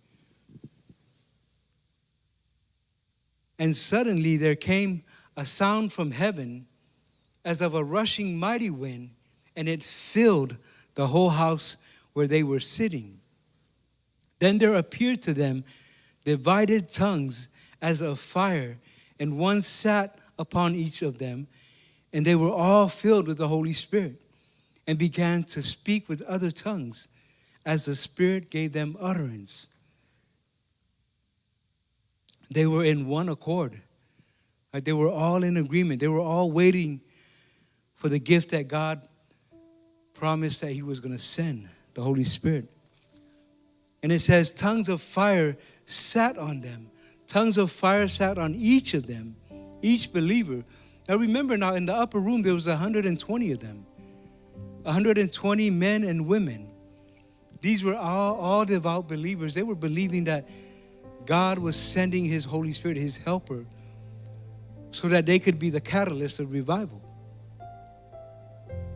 And suddenly there came a sound from heaven as of a rushing mighty wind, and it filled the whole house where they were sitting. Then there appeared to them divided tongues as of fire, and one sat upon each of them, and they were all filled with the Holy Spirit, and began to speak with other tongues as the Spirit gave them utterance. They were in one accord. They were all in agreement. They were all waiting for the gift that God promised that He was going to send, the Holy Spirit. And it says, tongues of fire sat on them. Tongues of fire sat on each of them, each believer. Now remember, now in the upper room there was 120 of them. 120 men and women. These were all devout believers. They were believing that God was sending His Holy Spirit, His helper, so that they could be the catalyst of revival.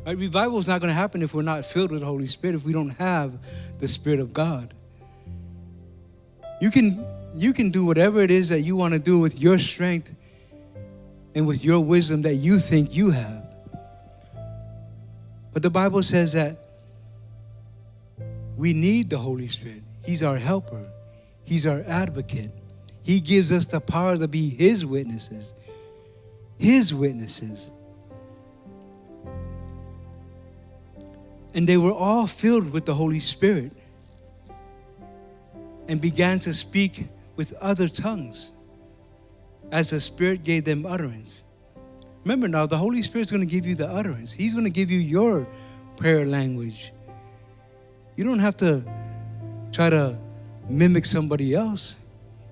Right? Revival is not going to happen if we're not filled with the Holy Spirit, if we don't have the Spirit of God. You can do whatever it is that you want to do with your strength and with your wisdom that you think you have. But the Bible says that we need the Holy Spirit. He's our helper. He's our advocate. He gives us the power to be His witnesses. His witnesses. And they were all filled with the Holy Spirit and began to speak with other tongues as the Spirit gave them utterance. Remember now, the Holy Spirit's going to give you the utterance. He's going to give you your prayer language. You don't have to try to mimic somebody else.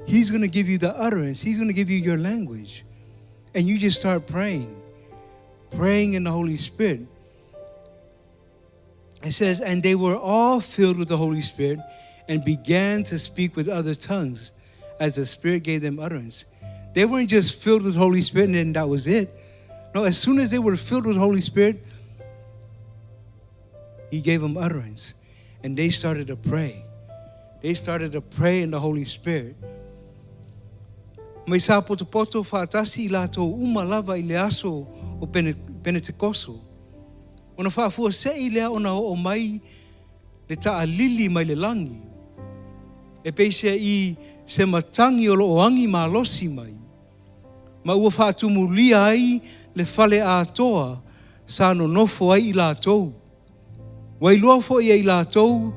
He's going to give you the utterance. He's going to give you your language. And you just start praying in the Holy Spirit. It says, and they were all filled with the Holy Spirit and began to speak with other tongues as the Spirit gave them utterance. They weren't just filled with the Holy Spirit and then that was it. No, as soon as they were filled with the Holy Spirit, He gave them utterance. And they started to pray. They started to pray in the Holy Spirit. Mai sa poto whaatasi I lātou umalava I le aso o Pentekoso. Ona whaafua se I lea ona o mai le taa lili mai le langi. E peisea I se matangi o lo oangi ma losi mai. Ma ua whaatumulia ai le whale a toa sa no nofo ai I lātou. Wai loa fo I lātou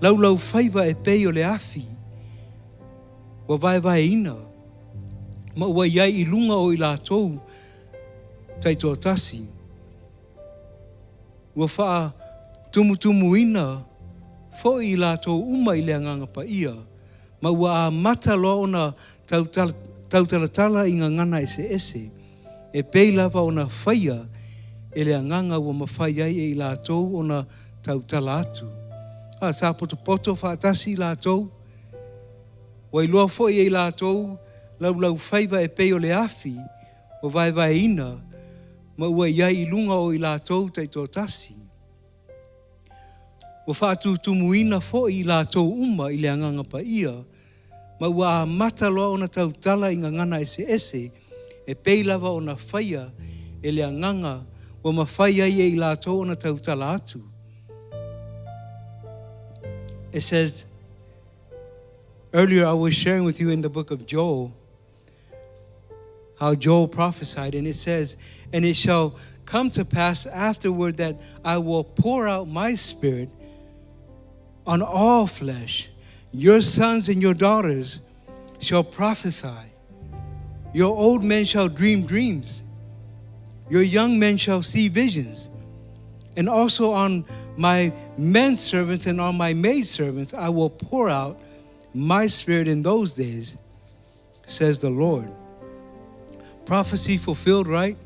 lau whaiva e pei o le afi. Wa vai ina. Ma ua iai I lunga o I lātou taito tasi. Ua wha tumu ina fo I lātou uma I le anganga pa ia. Ma ua a mata loa ona tautalatala I ngangana ese. E pei lava ona whaia e le anganga ua mawhai ai e I lātou ona tautala atu. Sa poto whaatasi I lātou. Wai loa fo I lātou lau whaiva e pei o le afi o vai ina ma ua iai I lunga o I lātou taito tasi. Ua whaatutumuina fo I lātou uma I le anganga pa ia ma ua a mata loa ona tautala I ngangana ese e pei lava ona whaia e le anganga ua mawhaia I lātou ona tautala atu. It says, earlier I was sharing with you in the book of Joel, how Joel prophesied, and it says, and it shall come to pass afterward that I will pour out my Spirit on all flesh. Your sons and your daughters shall prophesy. Your old men shall dream dreams. Your young men shall see visions. And also on my men servants and on my maid servants I will pour out my Spirit in those days, says the Lord. Prophecy fulfilled, right?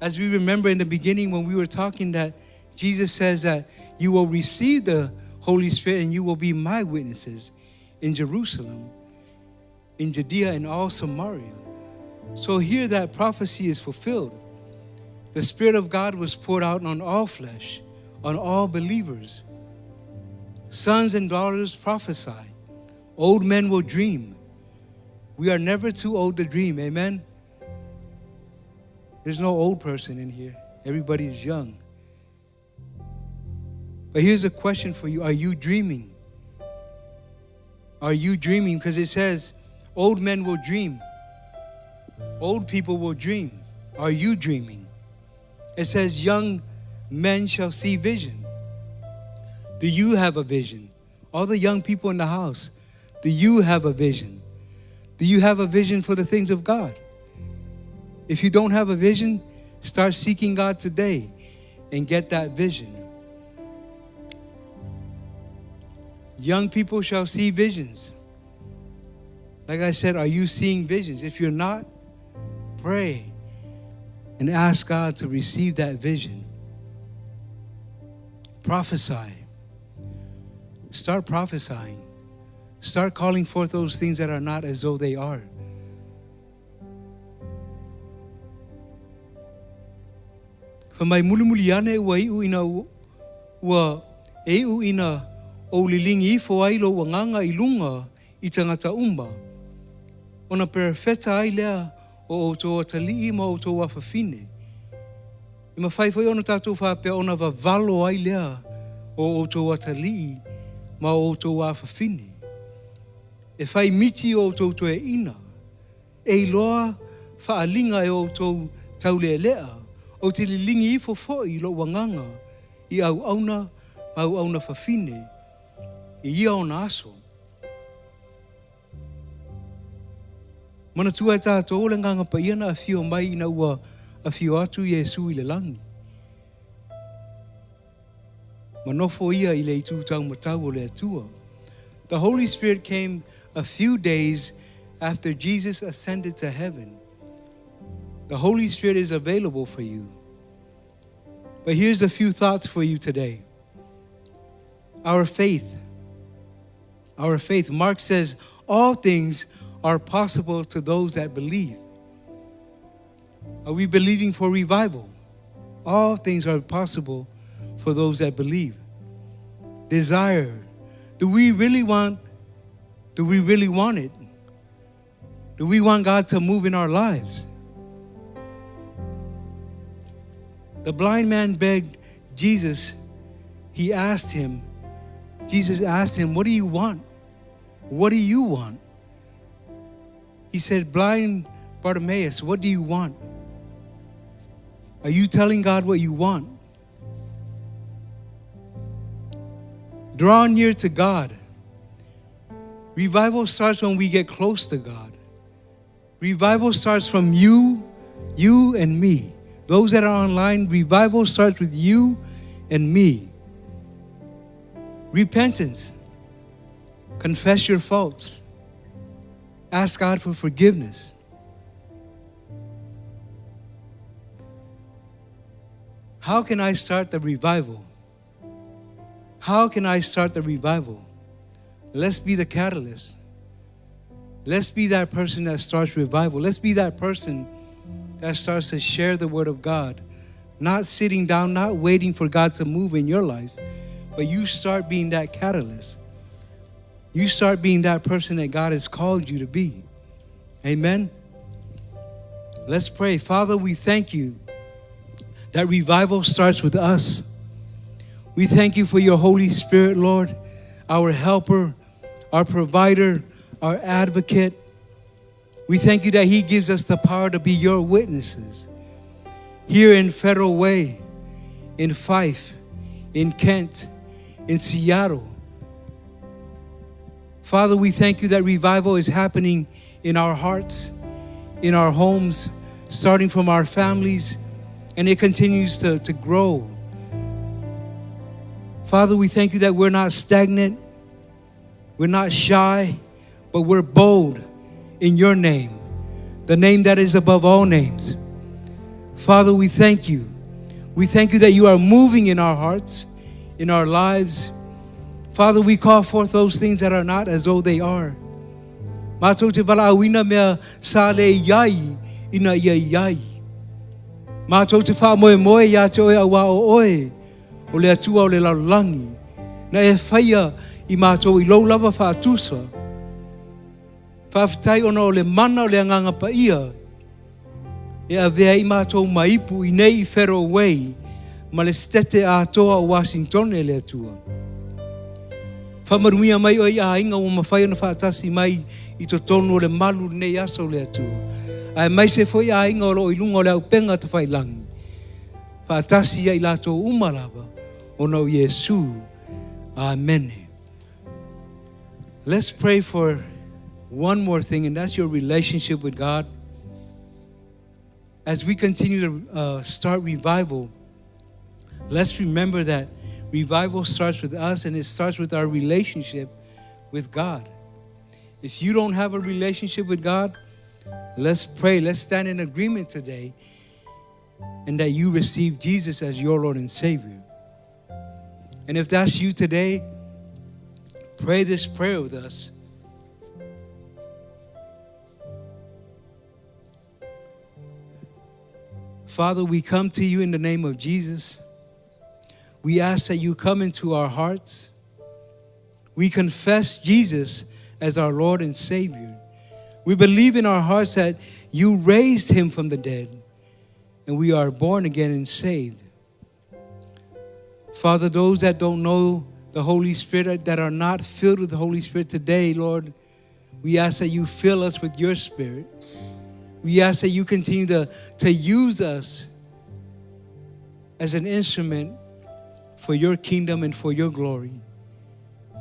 As we remember in the beginning when we were talking, that Jesus says that you will receive the Holy Spirit and you will be my witnesses in Jerusalem, in Judea, and all Samaria. So here that prophecy is fulfilled. The Spirit of God was poured out on all flesh, on all believers. Sons and daughters prophesy. Old men will dream. We are never too old to dream, amen? There's no old person in here. Everybody's young. But here's a question for you. Are you dreaming? Are you dreaming? Because it says, old men will dream. Old people will dream. Are you dreaming? It says, young men shall see vision. Do you have a vision? All the young people in the house, do you have a vision? Do you have a vision for the things of God? If you don't have a vision, start seeking God today and get that vision. Young people shall see visions. Like I said, are you seeing visions? If you're not, pray and ask God to receive that vision. Prophesy. Start prophesying. Start calling forth those things that are not as though they are. Mai mulimuliane wa iu ina wa eu ina o lilingi fo ai lo wanganga ilunga I tangata umba. Ona perfeta ai lea o toa tali ma o toa fafine. I mawhaifoi ona tātou whapea ona vavalo ai lea o toa tali ma o toa fafine. E whai miti o toa e ina. E loa whaalinga e o toa taule lea. O te lilingi I fofoi lo wanganga I au auna mau auna fafine I ia ona aso. Mana tua e tātou le nganga pa iana a fio mai ina ua a fio atu Yesu I le langi. Manofo ia I le itu tau matau o le atua. The Holy Spirit came a few days after Jesus ascended to heaven. The Holy Spirit is available for you. But here's a few thoughts for you today. Our faith. Our faith. Mark says, all things are possible to those that believe. Are we believing for revival? All things are possible for those that believe. Desire. Do we really want it? Do we want God to move in our lives? The blind man begged Jesus. Jesus asked him, what do you want? What do you want? He said, blind Bartimaeus, what do you want? Are you telling God what you want? Draw near to God. Revival starts when we get close to God. Revival starts from you and me. Those that are online, revival starts with you and me. Repentance. Confess your faults. Ask God for forgiveness. How can I start the revival? How can I start the revival? Let's be the catalyst. Let's be that person that starts revival. Let's be that person that starts to share the word of God. Not sitting down, not waiting for God to move in your life, but you start being that catalyst. You start being that person that God has called you to be. Amen. Let's pray. Father, we thank you that revival starts with us. We thank you for your Holy Spirit, Lord, our helper, our provider, our advocate. We thank you that he gives us the power to be your witnesses. Here in Federal Way, in Fife, in Kent, in Seattle. Father, we thank you that revival is happening in our hearts, in our homes, starting from our families, and it continues to grow. Father, we thank you that we're not stagnant, we're not shy, but we're bold in your name, the name that is above all names. Father, we thank you. We thank you that you are moving in our hearts, in our lives. Father, we call forth those things that are not as though they are. Mātou te wala awina mea sa le iai, ina ia iai. Mātou te wha moe moe ia te oe awa o oe, o le atua o le laulangi. Na e whaia i mātou i lau lava wha atusa. Whawhitai ona o le mana o le anganga pa ia. E a vea i mātou maipu i nei i whero wei, ma le stete a toa o Washington e le atua. Whamaruia mai o i a inga o mawhai ona whaatasi mai i to tonu o le malu nei aso le atua. Ai mai se foi a inga o lo i lunga o le au penga te whailangi. Whaatasi ia i lato umarava o nau Yesu. Amen. Let's pray for one more thing, and that's your relationship with God. As we continue to start revival, let's remember that revival starts with us, and it starts with our relationship with God. If you don't have a relationship with God, let's pray. Let's stand in agreement today, and that you receive Jesus as your Lord and Savior. And if that's you today, pray this prayer with us. Father, we come to you in the name of Jesus. We ask that you come into our hearts. We confess Jesus as our Lord and Savior. We believe in our hearts that you raised him from the dead, and we are born again and saved. Father, those that don't know the Holy Spirit, that are not filled with the Holy Spirit today, Lord, we ask that you fill us with your Spirit. We ask that you continue to use us as an instrument for your kingdom and for your glory.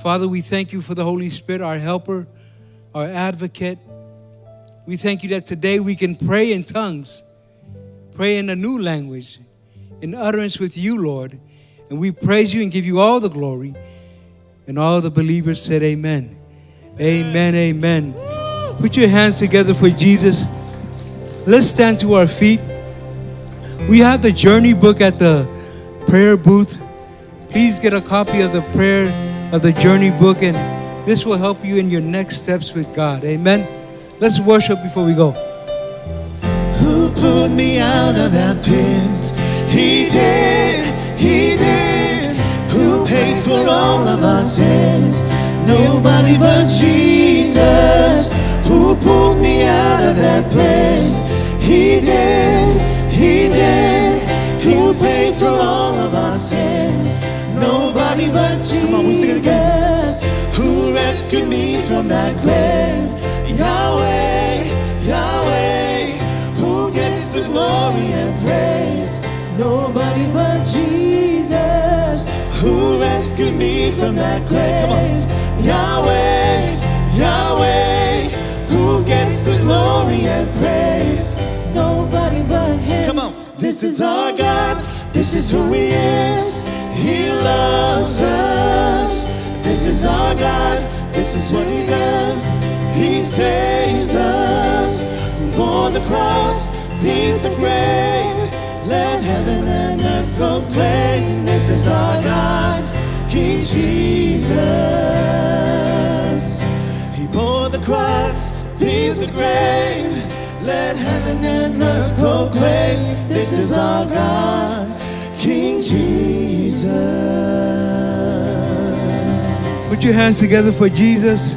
Father, we thank you for the Holy Spirit, our helper, our advocate. We thank you that today we can pray in tongues, pray in a new language, in utterance with you, Lord. And we praise you and give you all the glory. And all the believers said amen. Amen, amen. Put your hands together for Jesus. Let's stand to our feet. We have the journey book at the prayer booth. Please get a copy of the prayer of the journey book, and this will help you in your next steps with God. Amen. Let's worship before we go. Who pulled me out of that pit? He did, he did. Who paid for all of our sins? Nobody but Jesus. Who pulled me out of that pit? He did, he did. Who paid for all of our sins? Nobody but Jesus. Come on, we sing it again. Who rescued me from that grave? Yahweh, Yahweh. Who gets the glory and praise? Nobody but Jesus. Who rescued me from that grave? Come on. Yahweh, Yahweh. Who gets the glory and praise? Nobody but him. Come on. This is our God. This is who he is. He loves us. This is our God. This is what he does. He saves us. Who bore the cross, leaves the grave. Let heaven and earth proclaim. This is our God, King Jesus. He bore the cross, leaves the grave. Let heaven and earth proclaim. This is our God, King Jesus. Put your hands together for Jesus.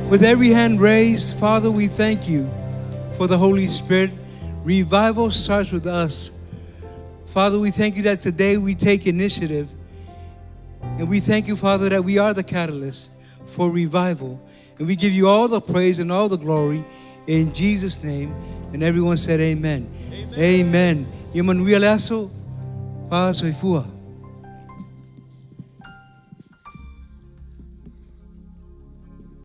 With every hand raised, Father, we thank you for the Holy Spirit. Revival starts with us. Father, we thank you that today we take initiative. And we thank you, Father, that we are the catalyst for revival. And we give you all the praise and all the glory in Jesus' name. And everyone said amen. Amen. Amen. Amen.